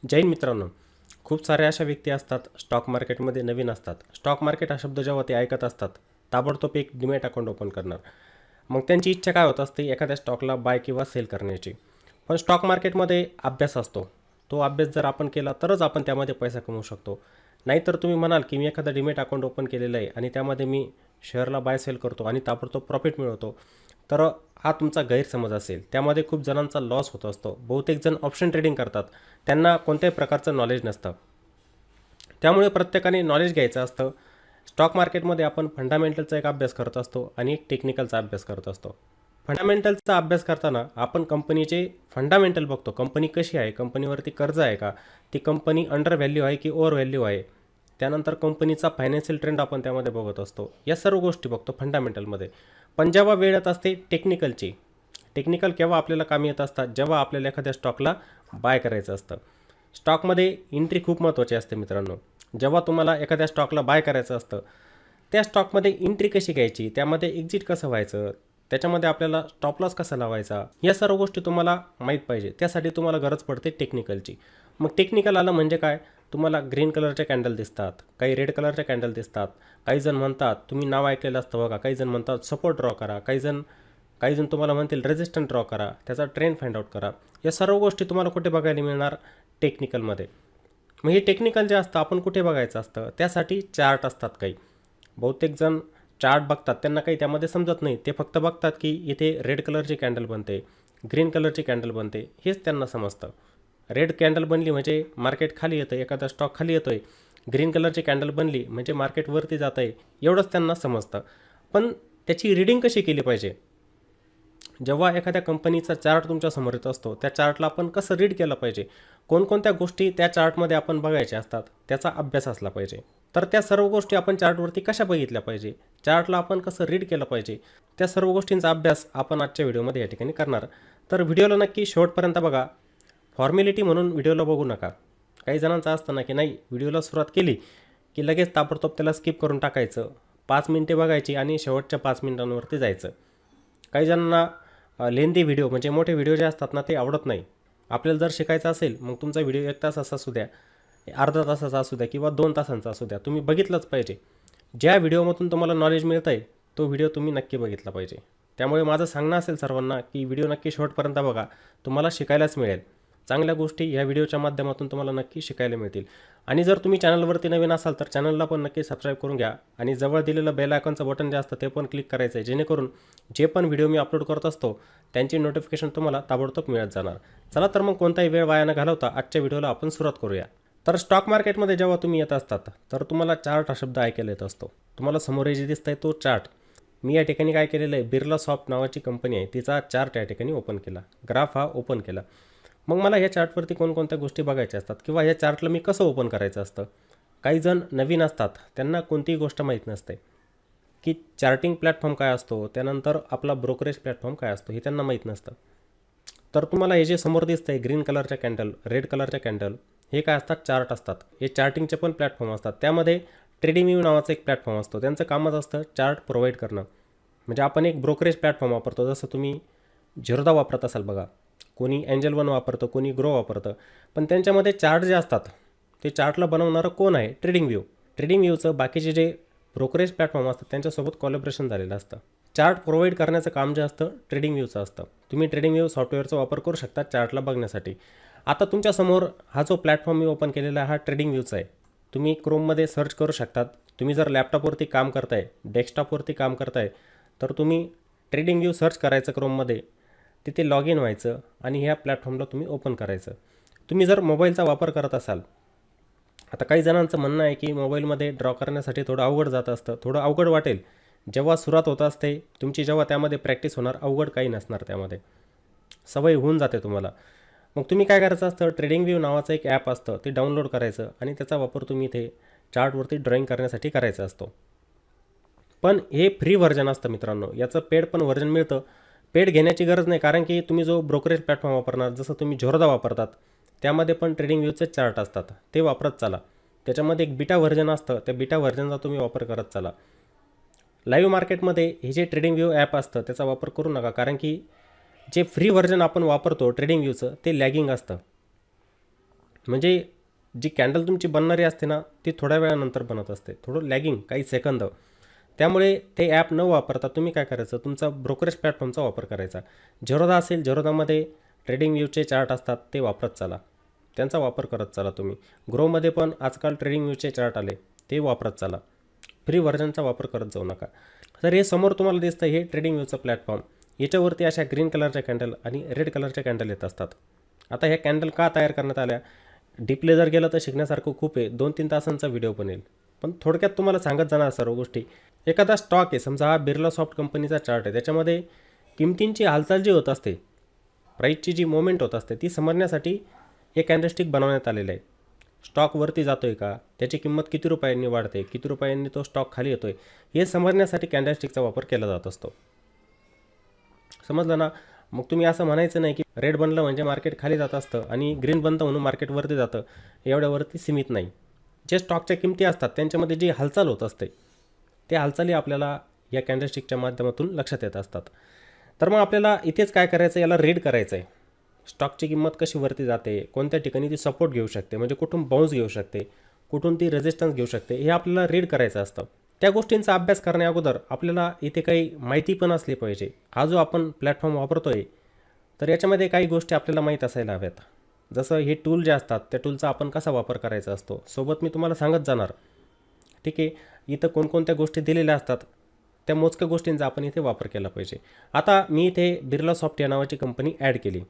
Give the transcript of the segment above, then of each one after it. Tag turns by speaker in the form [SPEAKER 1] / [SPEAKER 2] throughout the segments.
[SPEAKER 1] जय हिंद मित्रांनो. खूप साऱ्या अशा व्यक्ती असतात स्टॉक मार्केटमध्ये नवीन असतात. स्टॉक मार्केट हा शब्द जेव्हा ते ऐकत असतात ताबडतोब एक डिमॅट अकाउंट ओपन करणार. मग त्यांची इच्छा काय होत असते एखाद्या स्टॉकला बाय किंवा सेल करण्याची. पण स्टॉक मार्केटमध्ये अभ्यास असतो. तो अभ्यास जर आपण केला तरच आपण त्यामध्ये पैसा कमवू शकतो. नाहीतर तुम्ही म्हणाल की मी एखादा डिमॅट अकाउंट ओपन केलेलं आहे आणि त्यामध्ये मी शेअरला बाय सेल करतो आणि ताबडतोब प्रॉफिट मिळवतो, तर हा तुमचा गैरसमज असेल. त्यामध्ये खूप जणांचा लॉस होत असतो. बहुतेक जण ऑप्शन ट्रेडिंग करतात, त्यांना कोणत्याही प्रकारचं नॉलेज नसतं. त्यामुळे प्रत्येकाने नॉलेज घ्यायचं असतं. स्टॉक मार्केटमध्ये आपण फंडामेंटलचा एक अभ्यास करत असतो आणि एक टेक्निकलचा अभ्यास करत असतो. फंडामेंटलचा अभ्यास करताना आपण कंपनीचे फंडामेंटल बघतो. कंपनी कशी आहे, कंपनीवरती कर्ज आहे का, ती कंपनी अंडर व्हॅल्यू आहे की ओव्हर व्हॅल्यू आहे. त्यानंतर कंपनीचा फायनान्शियल ट्रेंड आपण त्यामध्ये बघत असतो. या सर्व गोष्टी बघतो फंडामेंटलमध्ये. पण जेव्हा वेळ येत असते टेक्निकलची, टेक्निकल केव्हा आपल्याला कामी येत असतात, जेव्हा आपल्याला एखाद्या स्टॉकला बाय करायचं असतं. स्टॉकमध्ये एंट्री खूप महत्त्वाची असते मित्रांनो. जेव्हा तुम्हाला एखाद्या स्टॉकला बाय करायचं असतं, त्या स्टॉकमध्ये एंट्री कशी घ्यायची, त्यामध्ये एक्झिट कसं व्हायचं, त्याच्यामध्ये आपल्याला स्टॉप लॉस कसा लावायचा, या सर्व गोष्टी तुम्हाला माहीत पाहिजे. त्यासाठी तुम्हाला गरज पडते टेक्निकलची. मग टेक्निकल आलं म्हणजे काय, तुम्हाला ग्रीन कलरचे कॅन्डल दिसतात, काही रेड कलरचे कॅन्डल दिसतात. काही जण म्हणतात, तुम्ही नाव ऐकलेलं असतं बघा, काही जण म्हणतात सपोर्ट ड्रॉ करा, काही जण तुम्हाला म्हणतील रेजिस्टंट ड्रॉ करा, त्याचा ट्रेंड फाइंड आउट करा. या सर्व गोष्टी तुम्हाला कुठे बघायला मिळणार, टेक्निकलमध्ये. मग हे टेक्निकल जे असतं आपण कुठे बघायचं असतं, त्यासाठी चार्ट असतात काही. बहुतेक जण चार्ट बघतात, त्यांना काही त्यामध्ये समजत नाही. ते फक्त बघतात की इथे रेड कलरची कॅन्डल बनते, ग्रीन कलरची कॅन्डल बनते, हेच त्यांना समजतं. रेड कॅन्डल बनली म्हणजे मार्केट खाली येतं, एखादा स्टॉक खाली येतो आहे. ग्रीन कलरची कॅन्डल बनली म्हणजे मार्केट वरती जात आहे, एवढंच त्यांना समजतं. पण त्याची रीडिंग कशी केली पाहिजे. जेव्हा एखाद्या कंपनीचा चार्ट तुमच्यासमोर येत असतो, त्या चार्टला आपण कसं रीड केलं पाहिजे, कोणकोणत्या गोष्टी त्या चार्टमध्ये आपण बघायच्या असतात, त्याचा अभ्यास असला पाहिजे. तर त्या सर्व गोष्टी आपण चार्टवरती कशा बघितल्या पाहिजे, चार्टला आपण कसं रीड केलं पाहिजे, त्या सर्व गोष्टींचा अभ्यास आपण आजच्या व्हिडिओमध्ये या ठिकाणी करणार. तर व्हिडिओला नक्की शेवटपर्यंत बघा. फॉर्मॅलिटी म्हणून व्हिडिओला बघू नका. काही जणांचं असतं ना की नाही, व्हिडिओला सुरुवात केली की लगेच ताबडतोब त्याला स्किप करून टाकायचं, 5 मिनिटे बघायची आणि शेवटच्या 5 मिनिटांवरती जायचं. काही जणांना लेंदी व्हिडिओ म्हणजे मोठे व्हिडिओ जे असतात ना ते आवडत नाही. आपल्याला जर शिकायचं असेल मग तुमचा व्हिडिओ 1 तास असू द्या, अर्धा तासाचा असू द्या किंवा 2 तासांचा असू द्या, तुम्ही बघितलंच पाहिजे. ज्या व्हिडिओमधून तुम्हाला नॉलेज मिळतं आहे तो व्हिडिओ तुम्ही नक्की बघितला पाहिजे. त्यामुळे माझं सांगणं असेल सर्वांना की व्हिडिओ नक्की शेवटपर्यंत बघा, तुम्हाला शिकायलाच मिळेल. चांगल्या गोष्टी ह्या व्हिडिओच्या माध्यमातून तुम्हाला नक्की शिकायला मिळतील. आणि जर तुम्ही चॅनलवरती नवीन असाल तर चॅनलला पण नक्की सबस्क्राईब करून घ्या आणि जवळ दिलेलं बेल आयकॉनचं बटन जे असतं ते पण क्लिक करायचं आहे, जेणेकरून जे पण व्हिडिओ मी अपलोड करत असतो त्यांची नोटिफिकेशन तुम्हाला ताबडतोब मिळत जाणार. चला तर मग कोणताही वेळ वाया न घालवता आजच्या व्हिडिओला आपण सुरुवात करूया. तर स्टॉक मार्केटमध्ये जेव्हा तुम्ही येत असतात तर तुम्हाला चार्ट हा शब्द ऐकायला येत असतो. तुम्हाला समोर जे दिसत आहे तो चार्ट. मी या ठिकाणी काय केलेलं आहे, बिर्ला सॉफ्ट नावाची कंपनी आहे, तिचा चार्ट या ठिकाणी ओपन केला, ग्राफ हा ओपन केला. मग मला या चार्टवरती कोणकोणत्या गोष्टी बघायच्या असतात किंवा या चार्टला मी कसं ओपन करायचं असतं. काही जण नवीन असतात, त्यांना कोणतीही गोष्ट माहीत नसते की चार्टिंग प्लॅटफॉर्म काय असतो, त्यानंतर आपला ब्रोकरेज प्लॅटफॉर्म काय असतो, हे त्यांना माहीत नसतं. तर तुम्हाला हे जे समोर दिसतं आहे ग्रीन कलरच्या कॅन्डल, रेड कलरच्या कॅन्डल, हे काय असतात, चार्ट असतात. हे चार्टिंगचे पण प्लॅटफॉर्म असतात. त्यामध्ये ट्रेडिंग व्यू नावाचा एक प्लॅटफॉर्म असतो, त्यांचं कामच असतं चार्ट प्रोव्हाइड करणं. म्हणजे आपण एक ब्रोकरेज प्लॅटफॉर्म वापरतो, जसं तुम्ही झिरोदा वापरत असाल बघा, कोणी एंजल वन वापरतं, कोणी ग्रो वापरतं. पण त्यांच्यामध्ये चार्ट जे असतात ते चार्टला बनवणारं कोण आहे, ट्रेडिंग व्यू. ट्रेडिंग व्ह्यूचं बाकीचे जे ब्रोकरेज प्लॅटफॉर्म असतात त्यांच्यासोबत कोलॅबरेशन झालेलं असतं. चार्ट प्रोव्हाइड करण्याचं काम जे असतं ट्रेडिंग व्ह्यूचं असतं. तुम्ही ट्रेडिंग व्ह्यू सॉफ्टवेअरचा वापर करू शकता चार्टला बघण्यासाठी. आता तुमच्यासमोर हा जो प्लॅटफॉर्म मी ओपन केलेला आहे हा ट्रेडिंग व्ह्यूचा आहे. तुम्ही क्रोममध्ये सर्च करू शकतात. तुम्ही जर लॅपटॉपवरती काम करताय, डेस्कटॉपवरती काम करताय, तर तुम्ही ट्रेडिंग व्यू सर्च करायचं क्रोममध्ये, तिथे लॉग इन व्हायचं आणि ह्या प्लॅटफॉर्मला तुम्ही ओपन करायचं. तुम्ही जर मोबाईलचा वापर करत असाल, आता काही जणांचं म्हणणं आहे की मोबाईलमध्ये ड्रॉ करण्यासाठी थोडं अवघड जात असतं, थोडं अवघड वाटेल. जेव्हा सुरुवात होत असते तुमची, जेव्हा त्यामध्ये प्रॅक्टिस होणार, अवघड काही नसणार, त्यामध्ये सवय होऊन जाते तुम्हाला. मग तुम्ही काय करायचं असतं, ट्रेडिंग व्यू नावाचं एक ॲप असतं, ते डाउनलोड करायचं आणि त्याचा वापर तुम्ही इथे चार्टवरती ड्रॉईंग करण्यासाठी करायचा असतो. पण हे फ्री व्हर्जन असतं मित्रांनो, याचं पेड पण व्हर्जन मिळतं. पेड घेण्याची गरज नाही, कारण की तुम्ही जो ब्रोकरेज प्लॅटफॉर्म वापरणार, जसं तुम्ही झोरदा वापरतात, त्यामध्ये पण ट्रेडिंग व्ह्यूचे चार्ट असतात, ते वापरत चाला. त्याच्यामध्ये एक बीटा व्हर्जन असतं, त्या बीटा व्हर्जनचा तुम्ही वापर करत चाला. लाईव्ह मार्केटमध्ये हे जे ट्रेडिंग व्यू ॲप असतं त्याचा वापर करू नका, कारण की जे फ्री व्हर्जन आपण वापरतो ट्रेडिंग व्ह्यूचं ते लॅगिंग असतं. म्हणजे जी कॅन्डल तुमची बनणारी असते ना, ती थोड्या वेळानंतर बनत असते, थोडं लॅगिंग, काही सेकंद. त्यामुळे ते ॲप न वापरता तुम्ही काय करायचं, तुमचा ब्रोकरेज प्लॅटफॉर्मचा वापर करायचा. झेरोदा असेल, झेरोदामध्ये ट्रेडिंग व्ह्यूचे चार्ट असतात, ते वापरत चला, त्यांचा वापर करत चला तुम्ही. ग्रोमध्ये पण आजकाल ट्रेडिंग व्ह्यूचे चार्ट आले, ते वापरत चला. फ्री व्हर्जनचा वापर करत जाऊ नका. तर हे समोर तुम्हाला दिसतं, हे ट्रेडिंग व्ह्यूचं प्लॅटफॉर्म. याच्यावरती अशा ग्रीन कलरच्या कॅन्डल आणि रेड कलरच्या कॅन्डल येत असतात. आता ह्या कॅन्डल का तयार करण्यात आल्या, डीपले जर गेलं तर शिकण्यासारखं खूप आहे, 2-3 तासांचा व्हिडिओ बनेल. पण थोडक्यात तुम्हाला सांगत जाणार सर्व गोष्टी. एखादा स्टॉक आहे, समजा हा बिर्ला सॉफ्ट कंपनीचा चार्ट आहे, त्याच्यामध्ये किमतींची हालचाल जी होत असते, प्राईसची जी मोमेंट होत असते, ती समजण्यासाठी हे कॅन्डलस्टिक बनवण्यात आलेलं आहे. स्टॉक वरती जातो आहे का, त्याची किंमत किती रुपयांनी वाढते, किती रुपयांनी तो स्टॉक खाली येतो आहे, हे समजण्यासाठी कॅन्डलस्टिकचा वापर केला जात असतो. समजलं ना. मग तुम्ही असं म्हणायचं नाही की रेड बनलं म्हणजे मार्केट खाली जात असतं आणि ग्रीन बनतं म्हणून मार्केट वरती जातं, एवढ्यावरती सीमित नाही. जे स्टॉकच्या किमती असतात त्यांच्यामध्ये जी हालचाल होत असते, त्या हालचाली आपल्याला या कॅन्डलस्टिकच्या माध्यमातून लक्षात येत असतात. तर मग आपल्याला इथेच काय करायचं, याला रीड करायचं आहे. स्टॉकची किंमत कशी वरती जाते, कोणत्या ठिकाणी ती सपोर्ट घेऊ शकते, म्हणजे कुठून बाउन्स घेऊ शकते, कुठून ती रेजिस्टन्स घेऊ शकते, हे आपल्याला रीड करायचं असतं. त्या गोष्टींचा अभ्यास करण्या अगोदर आपल्याला इथे काही माहिती पण असली पाहिजे. हा जो आपण प्लॅटफॉर्म वापरतो आहे, तर याच्यामध्ये काही गोष्टी आपल्याला माहीत असायला हव्यात. जसं हे टूल जे असतात, त्या टूलचा आपण कसा वापर करायचा असतो, सोबत मी तुम्हाला सांगत जाणार. ठीक आहे. इथं कोणकोणत्या गोष्टी दिलेल्या असतात, त्या मोजक्या गोष्टींचा आपण इथे वापर केला पाहिजे. आता मी इथे बिर्ला सॉफ्ट या नावाची कंपनी ॲड केली.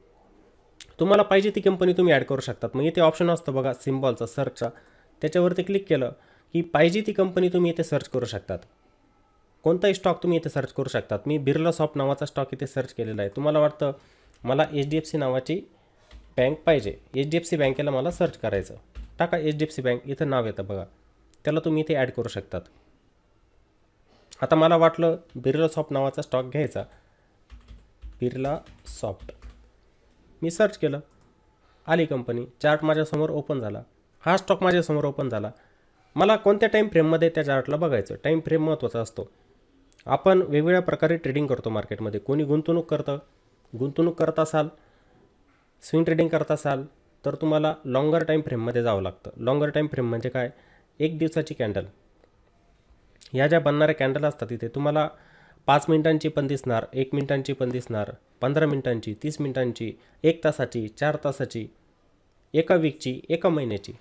[SPEAKER 1] तुम्हाला पाहिजे ती कंपनी तुम्ही ॲड करू शकतात. मग इथे ऑप्शन असतं बघा सिम्बॉलचा, सर्चचा, त्याच्यावरती क्लिक केलं की पाहिजे ती कंपनी तुम्ही इथे सर्च करू शकतात. कोणताही स्टॉक तुम्ही इथे सर्च करू शकतात. मी बिर्ला सॉफ्ट नावाचा स्टॉक इथे सर्च केलेला आहे. तुम्हाला वाटतं मला HDFC नावाची बँक पाहिजे, HDFC बँकेला मला सर्च करायचं, टाका HDFC बँक, इथं नाव येतं बघा, त्याला तुम्ही इथे ॲड करू शकतात. आता मला वाटलं बिर्ला सॉफ्ट नावाचा स्टॉक घ्यायचा, बिर्ला सॉफ्ट, मी सर्च केलं, आली कंपनी, चार्ट माझ्यासमोर ओपन झाला, हा स्टॉक माझ्यासमोर ओपन झाला. मला कोणत्या टाईम फ्रेममध्ये त्या चार्टला बघायचं, टाईम फ्रेम महत्त्वाचा असतो. आपण वेगवेगळ्या प्रकारे ट्रेडिंग करतो मार्केटमध्ये. कोणी गुंतवणूक करतं, गुंतवणूक करत असाल, स्विंग ट्रेडिंग करत असाल, तर तुम्हाला लॉंगर टाईम फ्रेममध्ये जावं लागतं. लॉंगर टाईम फ्रेम म्हणजे काय, एक दिवसाची कॅन्डल. ह्या ज्या बनणाऱ्या कॅन्डल असतात इथे तुम्हाला 5 मिनिटांची पण दिसणार, 1 मिनिटांची पण दिसणार, 15 मिनिटांची, 30 मिनिटांची, 1 तासाची, 4 तासाची, एका वीकची, एका महिन्याची.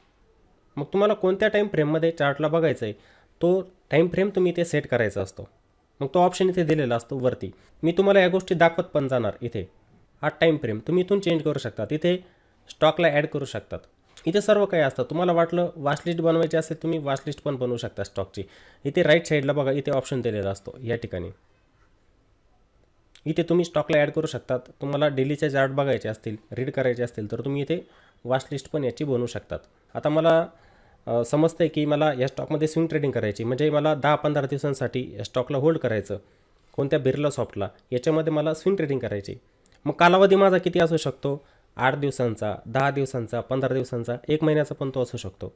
[SPEAKER 1] मग तुम्हाला कोणत्या टाईम फ्रेममध्ये चार्टला बघायचं आहे, तो टाईम फ्रेम तुम्ही इथे सेट करायचा असतो. मग तो ऑप्शन इथे दिलेला असतो वरती. मी तुम्हाला या गोष्टी दाखवत पण जाणार. इथे हा टाईम फ्रेम तुम्ही इथून चेंज करू शकतात, इथे स्टॉकला ॲड करू शकतात. इथे सर्व काही असतं. तुम्हाला वाटलं वॉचलिस्ट बनवायची असेल, तुम्ही वॉचलिस्ट पण बनवू शकता स्टॉकची. इथे राईट साईडला बघा, इथे ऑप्शन दिलेला असतो या ठिकाणी. इथे तुम्ही स्टॉकला ॲड करू शकतात. तुम्हाला डेलीचे चार्ट बघायचे असतील, रीड करायचे असतील, तर तुम्ही इथे वॉचलिस्ट पण याची बनवू शकतात. आता मला समजतं आहे की मला या स्टॉकमध्ये स्विंग ट्रेडिंग करायची, म्हणजे मला 10-15 दिवसांसाठी या स्टॉकला होल्ड करायचं, कोणत्या बिर्ला सॉफ्टला, याच्यामध्ये मला स्विंग ट्रेडिंग करायची. मग कालावधी माझा किती असू शकतो, 8 दिवसांचा, 10 दिवसांचा, 15 दिवसांचा, 1 महिन्याचा पण तो असू शकतो.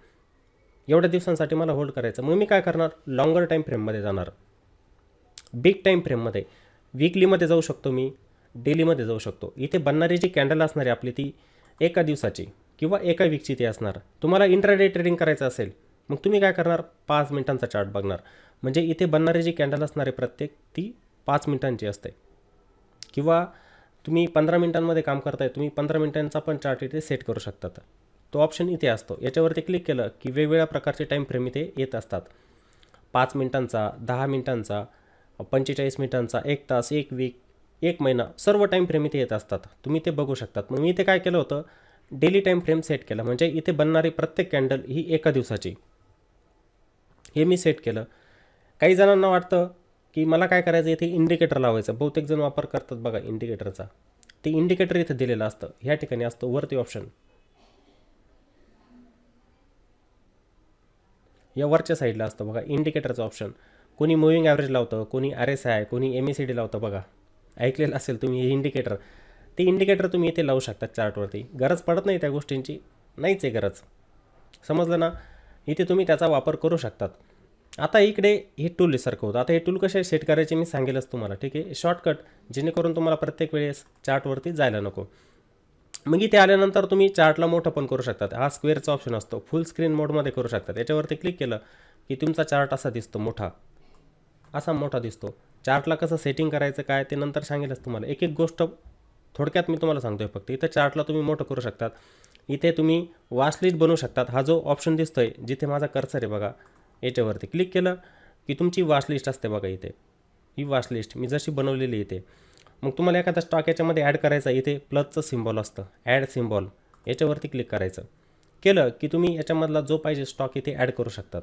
[SPEAKER 1] एवढ्या दिवसांसाठी मला होल्ड करायचं. मग मी काय करणार, लॉंगर टाईम फ्रेममध्ये जाणार, बिग टाईम फ्रेममध्ये. वीकलीमध्ये जाऊ शकतो मी, डेलीमध्ये जाऊ शकतो. इथे बनणारी जी कॅन्डल असणार आहे आपली, ती एका दिवसाची किंवा एका वीकची ती असणार. तुम्हाला इंट्राडे ट्रेडिंग करायचं असेल, मग तुम्ही काय करणार, 5 मिनिटांचा चार्ट बघणार. म्हणजे इथे बनणारी जी कॅन्डल असणार आहे प्रत्येक, ती 5 मिनिटांची असते. किंवा तुम्ही 15 मिनिटांमध्ये काम करताय, तुम्ही 15 मिनिटांचा पण चार्ट इथे सेट करू शकतात. तो ऑप्शन इथे असतो. याच्यावरती क्लिक केलं की वेगवेगळ्या प्रकारचे टाईम फ्रेम इथे येत असतात. 5 मिनिटांचा, 10 मिनिटांचा, 45 मिनिटांचा, 1 तास, 1 वीक, 1 महिना, सर्व टाईम फ्रेम इथे येत असतात. तुम्ही ते बघू शकतात. मग मी इथे काय केलं होतं, डेली टाईम फ्रेम सेट केला, म्हणजे इथे बनणारी प्रत्येक कॅन्डल ही एका दिवसाची, हे मी सेट केलं. काही जणांना वाटतं की मला काय करायचं, इथे इंडिकेटर लावायचं. बहुतेक जण वापर करतात बघा इंडिकेटरचा. ते इंडिकेटर इथे दिलेलं असतं, ह्या ठिकाणी असतं वरती ऑप्शन, या वरच्या साईडला असतं बघा इंडिकेटरचं ऑप्शन. कोणी मुव्हिंग ॲव्हरेज लावतं, कोणी RSI, कोणी MACD लावतं बघा, ऐकलेलं असेल तुम्ही हे इंडिकेटर. ते इंडिकेटर तुम्ही इथे लावू शकता चार्टवरती. गरज पडत नाही त्या गोष्टींची, नाहीच आहे गरज, समजलं ना. इथे तुम्ही त्याचा वापर करू शकतात. आता इकडे हे टूल सारखं होतं. आता हे टूल कसे सेट करायचे मी सांगेलच तुम्हाला, ठीक आहे. शॉर्टकट, जेणेकरून तुम्हाला प्रत्येक वेळेस चार्टवरती जायला नको. मग इथे आल्यानंतर तुम्ही चार्टला मोठं पण करू शकतात. हा स्क्वेअरचा ऑप्शन असतो, फुल स्क्रीन मोडमध्ये करू शकतात. याच्यावरती क्लिक केलं की तुमचा चार्ट असा दिसतो, असा मोठा दिसतो. चार्टला कसं सेटिंग करायचं काय ते नंतर सांगेलच तुम्हाला. एक एक गोष्ट थोडक्यात मी तुम्हाला सांगतोय फक्त. इथं चार्टला तुम्ही मोठं करू शकतात. इथे तुम्ही वॉचलिस्ट बनवू शकतात. हा जो ऑप्शन दिसतोय जिथे माझा कर्सर आहे बघा, याच्यावरती क्लिक केलं की तुमची वॉचलिस्ट असते बघा. इथे ही वॉचलिस्ट मी जशी बनवलेली इथे. मग तुम्हाला एखादा स्टॉक याच्यामध्ये ॲड करायचा, इथे प्लसचं सिम्बॉल असतं, ॲड सिम्बॉल, याच्यावरती क्लिक करायचं. केलं की तुम्ही याच्यामधला जो पाहिजे स्टॉक इथे ॲड करू शकतात.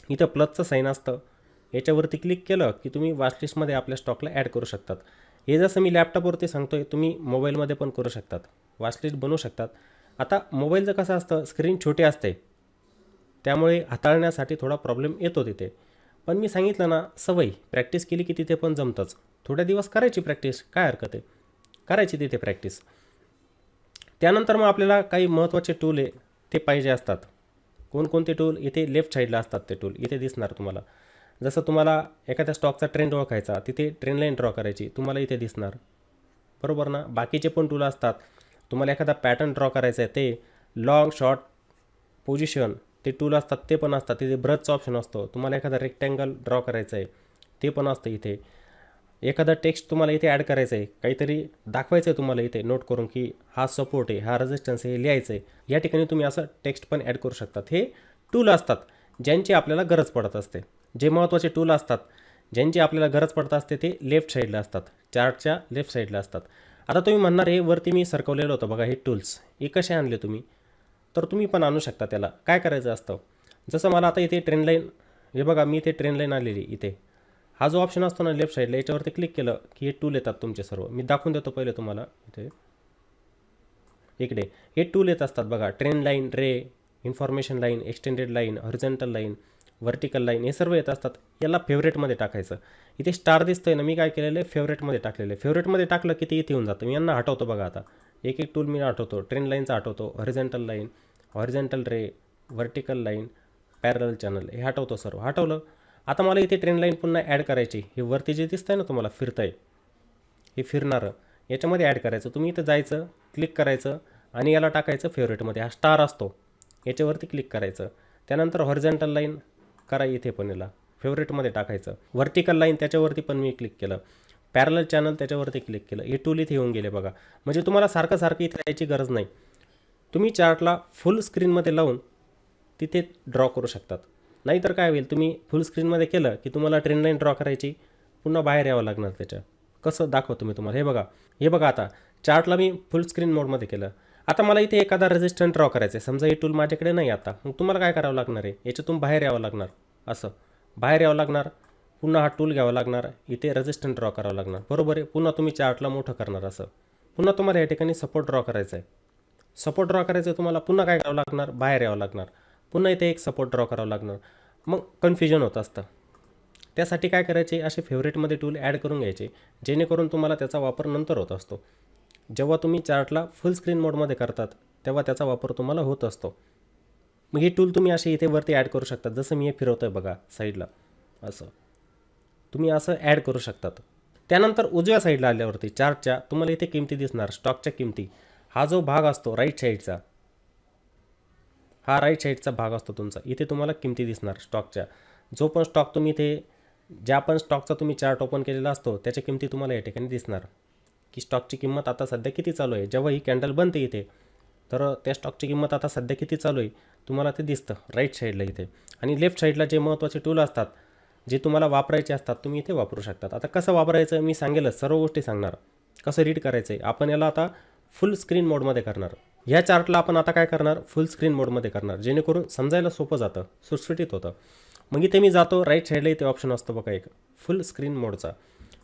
[SPEAKER 1] इथं प्लसचं साईन असतं, याच्यावरती क्लिक केलं की तुम्ही वॉचलिस्टमध्ये आपल्या स्टॉकला ॲड करू शकतात. हे जसं मी लॅपटॉपवरती सांगतोय, तुम्ही मोबाईलमध्ये पण करू शकतात, वॉचलिस्ट बनवू शकतात. आता मोबाईलचं कसं असतं, स्क्रीन छोटी असते, त्यामुळे हाताळण्यासाठी थोडा प्रॉब्लेम येतो तिथे. पण मी सांगितलं ना, सवय प्रॅक्टिस केली की तिथे पण जमतंच. थोड्या दिवस करायची प्रॅक्टिस, काय हरकत आहे, करायची तिथे प्रॅक्टिस. त्यानंतर मग आपल्याला काही महत्त्वाचे टूल आहे ते पाहिजे असतात. कोणकोणते टूल? इथे लेफ्ट साईडला असतात ते टूल, इथे दिसणार तुम्हाला. जसं तुम्हाला एखाद्या स्टॉकचा ट्रेंड ओळखायचा, तिथे ट्रेंड लाईन ड्रॉ करायची, तुम्हाला इथे दिसणार, बरोबर ना. बाकीचे पण टूल असतात. तुम्हाला एखादा पॅटर्न ड्रॉ करायचा आहे, ते लॉंग शॉर्ट पोझिशन ते टूल असतात, ते पण असतात. तिथे ब्रशचा ऑप्शन असतो. तुम्हाला एखादा रेक्टँगल ड्रॉ करायचं आहे, ते पण असतं इथे. एखादा टेक्स्ट तुम्हाला इथे ॲड करायचं आहे, काहीतरी दाखवायचं आहे तुम्हाला इथे नोट करून की हा सपोर्ट आहे, हा रेजिस्टन्स आहे, हे लिहायचं आहे. या ठिकाणी तुम्ही असं टेक्स्ट पण ॲड करू शकतात. हे टूल असतात ज्यांची आपल्याला गरज पडत असते. जे महत्त्वाचे टूल असतात ज्यांची आपल्याला गरज पडत असते ते लेफ्ट साईडला असतात, चार्टच्या लेफ्ट साईडला असतात. आता तुम्ही म्हणणार, हे वरती मी सरकवलेलं होतं बघा, हे टूल्स हे कसे आणले तुम्ही? तर तुम्ही पण आणू शकता. त्याला काय करायचं असतं, जसं मला आता इथे ट्रेंड लाईन, हे बघा मी इथे ट्रेंड लाईन आलेली इथे. हा जो ऑप्शन असतो ना लेफ्ट साईडला, याच्यावरती क्लिक केलं की हे टूल येतात तुमचे सर्व. मी दाखवून देतो पहिले तुम्हाला. इथे इकडे हे टूल येत असतात बघा, trend line, ray, information line, extended line, horizontal line, vertical line, हे सर्व येत असतात. याला फेवरेटमध्ये टाकायचं. इथे स्टार दिसतोय ना, मी काय केलेलं आहे, फेवरेटमध्ये टाकलेलं आहे. फेवरेटमध्ये टाकलं की ते इथे येऊन जातं. मी यांना हटवतो बघा. आता एक एक टूल मी हटवतो. ट्रेंड लाईनचा हटवतो, हॉरिझॉन्टल लाईन, हॉरिझॉन्टल रे, व्हर्टिकल लाईन, पॅरल चॅनल, हे हटवतो सर्व. हटवलं. आता मला इथे ट्रेंड लाईन पुन्हा ॲड करायची. हे वरती जे दिसतंय ना तुम्हाला फिरतंय, हे फिरणारं, याच्यामध्ये ॲड करायचं. तुम्ही इथं जायचं, क्लिक करायचं आणि याला टाकायचं फेवरेटमध्ये. हा स्टार असतो, याच्यावरती क्लिक करायचं. त्यानंतर हॉरिझॉन्टल लाईन करा, इथे पण याला फेवरेटमध्ये टाकायचं. व्हर्टिकल लाईन त्याच्यावरती पण मी क्लिक केलं. पॅरल चॅनल त्याच्यावरती क्लिक केलं. हे टूल इथे येऊन गेले बघा. म्हणजे तुम्हाला सारखं सारखं इथे यायची गरज नाही. तुम्ही चार्टला फुल स्क्रीनमध्ये लावून तिथे ड्रॉ करू शकतात. नाहीतर काय होईल, तुम्ही फुल स्क्रीनमध्ये केलं की तुम्हाला ट्रेंड लाईन ड्रॉ करायची, पुन्हा बाहेर यावं लागणार त्याच्या. कसं दाखवतो मी तुम्हाला. हे बघा आता चार्टला मी फुल स्क्रीन मोडमध्ये केलं. आता मला इथे एखादा रेजिस्टन्स ड्रॉ करायचं आहे. समजा हे टूल माझ्याकडे नाही आता, मग तुम्हाला काय करावं लागणार आहे, याच्यातून बाहेर यावं लागणार. असं बाहेर यावं लागणार, पुन्हा हा टूल घ्यावा लागणार, इथे रेजिस्टन्स ड्रॉ करावं लागणार, बरोबर आहे. पुन्हा तुम्ही चार्टला मोठं करणार. असं पुन्हा तुम्हाला या ठिकाणी सपोर्ट ड्रॉ करायचं आहे. सपोर्ट ड्रॉ करायचं आहे तुम्हाला, पुन्हा काय करावं लागणार, बाहेर यावं लागणार, पुन्हा इथे एक सपोर्ट ड्रॉ करावं लागणार. मग कन्फ्युजन होत असतं. त्यासाठी काय करायचे, असे फेवरेटमध्ये टूल ॲड करून घ्यायचे, जेणेकरून तुम्हाला त्याचा वापर नंतर होत असतो. जेव्हा तुम्ही चार्टला फुल स्क्रीन मोडमध्ये करतात तेव्हा त्याचा वापर तुम्हाला होत असतो. मग हे टूल तुम्ही असे इथे वरती ॲड करू शकतात. जसं मी हे फिरवतो आहे बघा साईडला, असं तुम्ही असं ॲड करू शकतात. त्यानंतर उजव्या साईडला आल्यावरती चार्टच्या तुम्हाला इथे किमती दिसणार, स्टॉकच्या किमती. हा जो भाग असतो राईट साईडचा, हा राईट साईडचा भाग असतो तुमचा. इथे तुम्हाला किमती दिसणार स्टॉकच्या. जो पण स्टॉक तुम्ही इथे, ज्या पण स्टॉकचा तुम्ही चार्ट ओपन केलेला असतो त्याच्या किमती तुम्हाला या ठिकाणी दिसणार, की स्टॉकची किंमत आता सध्या किती चालू आहे. जेव्हा ही कॅन्डल बनते इथे, तर त्या स्टॉकची किंमत आता सध्या किती चालू आहे तुम्हाला ते दिसतं राईट साईडला इथे. आणि लेफ्ट साईडला जे महत्त्वाचे टूल असतात, जे तुम्हाला वापरायचे असतात, तुम्ही इथे वापरू शकतात. आता कसं वापरायचं मी सांगेलच, सर्व गोष्टी सांगणार. कसं रीड करायचं आहे, आपण याला आता फुल स्क्रीन मोडमध्ये करणार. ह्या चार्टला आपण आता काय करणार, फुल स्क्रीन मोडमध्ये करणार, जेणेकरून समजायला सोपं जातं, सुटसुटीत होतं. मग इथे मी जातो, राईट साईडला इथे ऑप्शन असतो बघा एक फुल स्क्रीन मोडचा,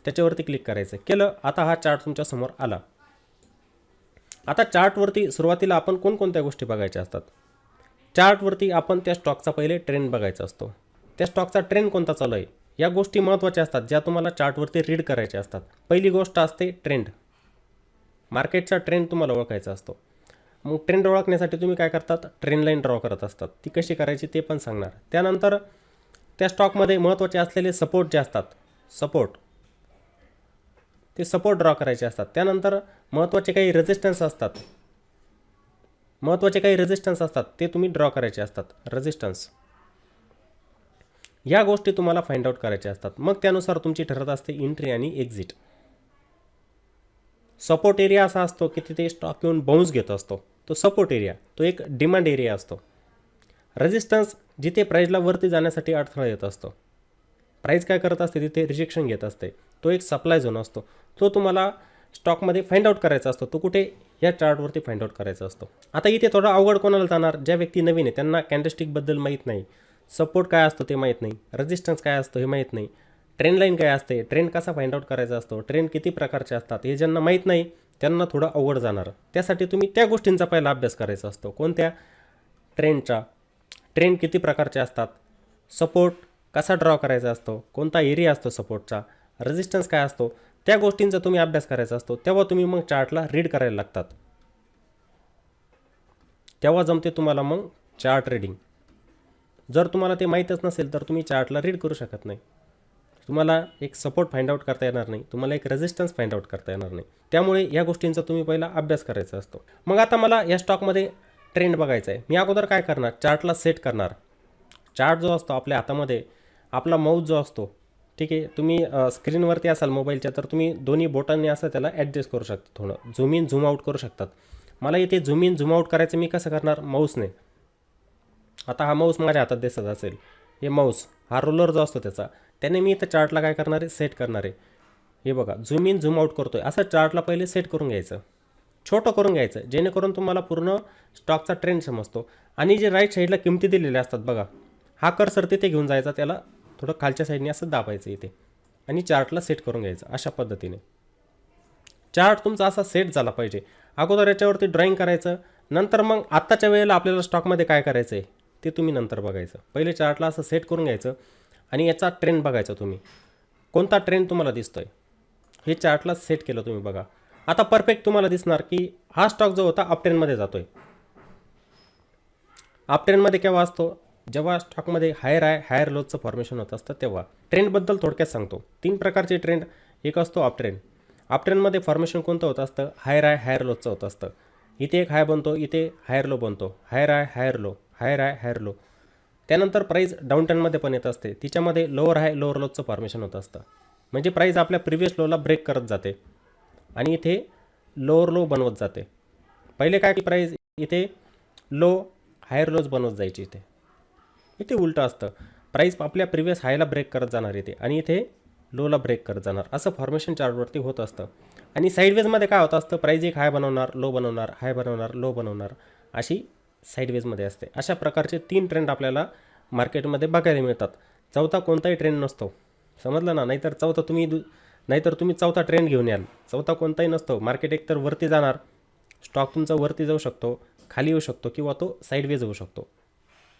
[SPEAKER 1] त्याच्यावरती क्लिक करायचं. केलं. आता हा चार्ट तुमच्या समोर आला. आता चार्टवरती सुरुवातीला आपण कोणकोणत्या गोष्टी बघायच्या असतात. चार्टवरती आपण त्या स्टॉकचा पहिले ट्रेंड बघायचा असतो. त्या स्टॉकचा ट्रेंड कोणता चालू आहे, या गोष्टी महत्त्वाच्या असतात, ज्या तुम्हाला चार्टवरती रीड करायच्या असतात. पहिली गोष्ट असते ट्रेंड. मार्केटचा ट्रेंड तुम्हाला ओळखायचा असतो. मग ट्रेंड ओळखण्यासाठी तुम्ही काय करतात, ट्रेंड लाईन ड्रॉ करत असतात. ती कशी करायची ते पण सांगणार. त्यानंतर त्या स्टॉकमध्ये महत्त्वाचे असलेले सपोर्ट जे असतात, सपोर्ट ते सपोर्ट ड्रॉ करायचे असतात. त्यानंतर महत्त्वाचे काही रेजिस्टन्स असतात ते तुम्ही ड्रॉ करायचे असतात. रेजिस्टन्स या गोष्टी तुम्हाला फाइंड आउट करायच्या असतात. मग त्यानुसार तुमची ठरत असते एंट्री आणि एक्झिट. सपोर्ट एरिया असा असतो की तिथे स्टॉक येऊन बाउन्स घेत असतो, तो सपोर्ट एरिया, तो एक डिमांड एरिया असतो. रेजिस्टन्स जिथे प्राईजला वरती जाण्यासाठी अडथळा येत असतो, प्राईज काय करत असते तिथे रिजेक्शन घेत असते, तो एक सप्लाय झोन असतो. तो तुम्हाला स्टॉकमध्ये फाइंड आउट करायचा असतो. तो कुठे? या चार्टवरती फाइंड आउट करायचा असतो. आता इथे थोडा अवघड कोणाला जाणार? ज्या व्यक्ती नवीन आहे त्यांना कॅन्डलस्टिकबद्दल माहीत नाही, सपोर्ट काय असतो ते माहीत नाही, रेजिस्टन्स काय असतो हे माहीत नाही, ट्रेंड लाईन काय असते, ट्रेंड कसा फाइंड आउट करायचा असतो, ट्रेंड किती प्रकारचे असतात, हे ज्यांना माहीत नाही त्यांना थोडं अवघड जाणार. त्यासाठी तुम्ही त्या गोष्टींचा पहिला अभ्यास करायचा असतो. कोणत्या? ट्रेंडचा. ट्रेंड किती प्रकारचे असतात, सपोर्ट कसा ड्रॉ करायचा असतो, कोणता एरिया असतो सपोर्टचा, रेजिस्टन्स काय असतो, त्या गोष्टींचा तुम्ही अभ्यास करायचा असतो. तेव्हा तुम्ही मग चार्टला रीड करायला लागतात. तेव्हा जमते तुम्हाला मग चार्ट रीडिंग. जर तुम्हाला ते माहीतच नसेल तर तुम्ही चार्टला रीड करू शकत नाही. तुम्हाला एक सपोर्ट फाइंड आउट करता येणार नाही, तुम्हाला एक रेजिस्टन्स फाइंड आउट करता येणार नाही. त्यामुळे या गोष्टींचा तुम्ही पहिला अभ्यास करायचा असतो. मग आता मला या स्टॉकमध्ये ट्रेंड बघायचा आहे. मी अगोदर काय करणार? चार्टला सेट करणार. चार्ट जो असतो आपल्या हातामध्ये, आपला माऊस जो असतो, ठीक आहे, तुम्ही स्क्रीनवरती असाल मोबाईलच्या तर तुम्ही दोन्ही बोटांनी असं त्याला ॲडजस्ट करू शकता, थोडं झूम इन झूम आउट करू शकतात. मला इथे झूम इन झूम आउट करायचं मी कसं करणार? माऊसने. आता हा माऊस माझ्या हातात दिसत असेल, हे माऊस हा रोलर जो असतो त्याने मी इथं चार्टला काय करणार आहे? सेट करणार आहे. हे बघा, झूम इन झूम आउट करतोय. असं चार्टला पहिले सेट करून घ्यायचं, छोटं करून घ्यायचं, जेणेकरून तुम्हाला पूर्ण स्टॉकचा ट्रेंड समजतो. आणि जे राईट साईडला किमती दिलेल्या असतात बघा, हा कर्सर तिथे घेऊन जायचा, त्याला थोडं खालच्या साईडने असं दाबायचं इथे आणि चार्टला सेट करून घ्यायचं. अशा पद्धतीने चार्ट तुमचा असा सेट झाला पाहिजे. अगोदर याच्यावरती ड्रॉईंग करायचं, नंतर मग आत्ताच्या वेळेला आपल्याला स्टॉकमध्ये काय करायचं आहे ते तुम्ही नंतर बघायचं. पहिले चार्टला असं सेट करून घ्यायचं आणि याचा ट्रेंड बघायचा. तुम्ही कोणता ट्रेंड तुम्हाला दिसतोय हे चार्टला सेट केलं तुम्ही बघा. आता परफेक्ट तुम्हाला दिसणार की हा स्टॉक जो होता अप ट्रेंडमध्ये जातोय. अप ट्रेंडमध्ये केव्हा असतो? जेव्हा स्टॉकमध्ये हायर लोचं फॉर्मेशन होत असतं तेव्हा. ट्रेंडबद्दल थोडक्यात सांगतो. 3 प्रकारचे ट्रेंड. एक असतो अप ट्रेंड. अप ट्रेंडमध्ये फॉर्मेशन कोणतं होत असतं? हायर लोचं होत असतं. इथे एक हाय बनतो, इथे हायर लो बनतो, हायर लो. त्यानंतर प्राईस डाऊन ट्रेंडमध्ये पण येत असते, तिच्यामध्ये लोअर लोचं फॉर्मेशन होत असतं. म्हणजे प्राईस आपल्या प्रिव्हियस लोला ब्रेक करत जाते आणि इथे लोअर लो बनवत जाते. पहिले काय की प्राईस इथे लो हायर लोज बनवत जायची, इथे उलटं असतं. प्राईस आपल्या प्रिव्हियस हायला ब्रेक करत जाणार इथे आणि इथे लोला ब्रेक करत जाणार. असं फॉर्मेशन चार्टवरती होत असतं. आणि साईडवेजमध्ये काय होत असतं? प्राईस एक हाय बनवणार, लो बनवणार, हाय बनवणार, लो बनवणार, अशी साईडवेजमध्ये असते. अशा प्रकारचे 3 ट्रेंड आपल्याला मार्केटमध्ये बघायला मिळतात. चौथा कोणताही ट्रेंड नसतो, समजलं ना? नाहीतर तुम्ही चौथा ट्रेंड घेऊन याल. चौथा कोणताही नसतो. मार्केट एकतर वरती जाणार, स्टॉक तुमचा वरती जाऊ शकतो, खाली येऊ शकतो किंवा तो साईडवेज होऊ शकतो.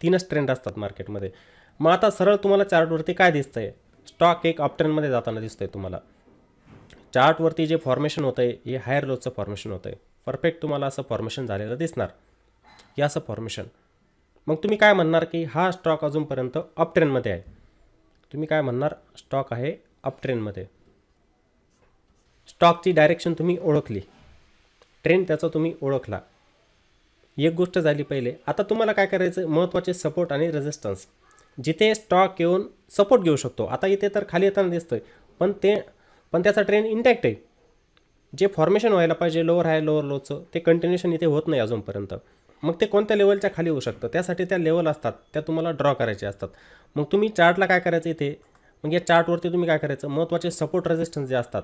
[SPEAKER 1] 3च ट्रेंड असतात मार्केटमध्ये. मग आता सरळ तुम्हाला चार्टवरती काय दिसतंय? स्टॉक एक अप ट्रेंडमध्ये जाताना दिसतंय तुम्हाला. चार्टवरती जे फॉर्मेशन होतं आहे हे हायर लोचं फॉर्मेशन होतं आहे. परफेक्ट तुम्हाला असं फॉर्मेशन झालेलं दिसणार, हे असं फॉर्मेशन. मग तुम्ही काय म्हणणार की हा स्टॉक अजूनपर्यंत अप ट्रेंडमध्ये आहे. तुम्ही काय म्हणणार? स्टॉक आहे अप ट्रेंडमध्ये. स्टॉकची डायरेक्शन तुम्ही ओळखली, ट्रेंड त्याचा तुम्ही ओळखला, एक गोष्ट झाली पहिले. आता तुम्हाला काय करायचं? महत्त्वाचे सपोर्ट आणि रेजिस्टन्स, जिथे स्टॉक येऊन सपोर्ट घेऊ शकतो. आता इथे तर खाली येताना दिसतोय, पण त्याचा ट्रेंड इंटॅक्ट आहे. जे फॉर्मेशन व्हायला पाहिजे लोअर लोचं ते कंटिन्युएशन इथे होत नाही अजूनपर्यंत. मग ते कोणत्या लेवलच्या खाली होऊ शकतं? त्यासाठी त्या लेवल असतात, त्या तुम्हाला ड्रॉ करायचे असतात. मग तुम्ही चार्टला काय करायचं इथे? मग या चार्टवरती तुम्ही काय करायचं? महत्त्वाचे सपोर्ट रेजिस्टन्स जे असतात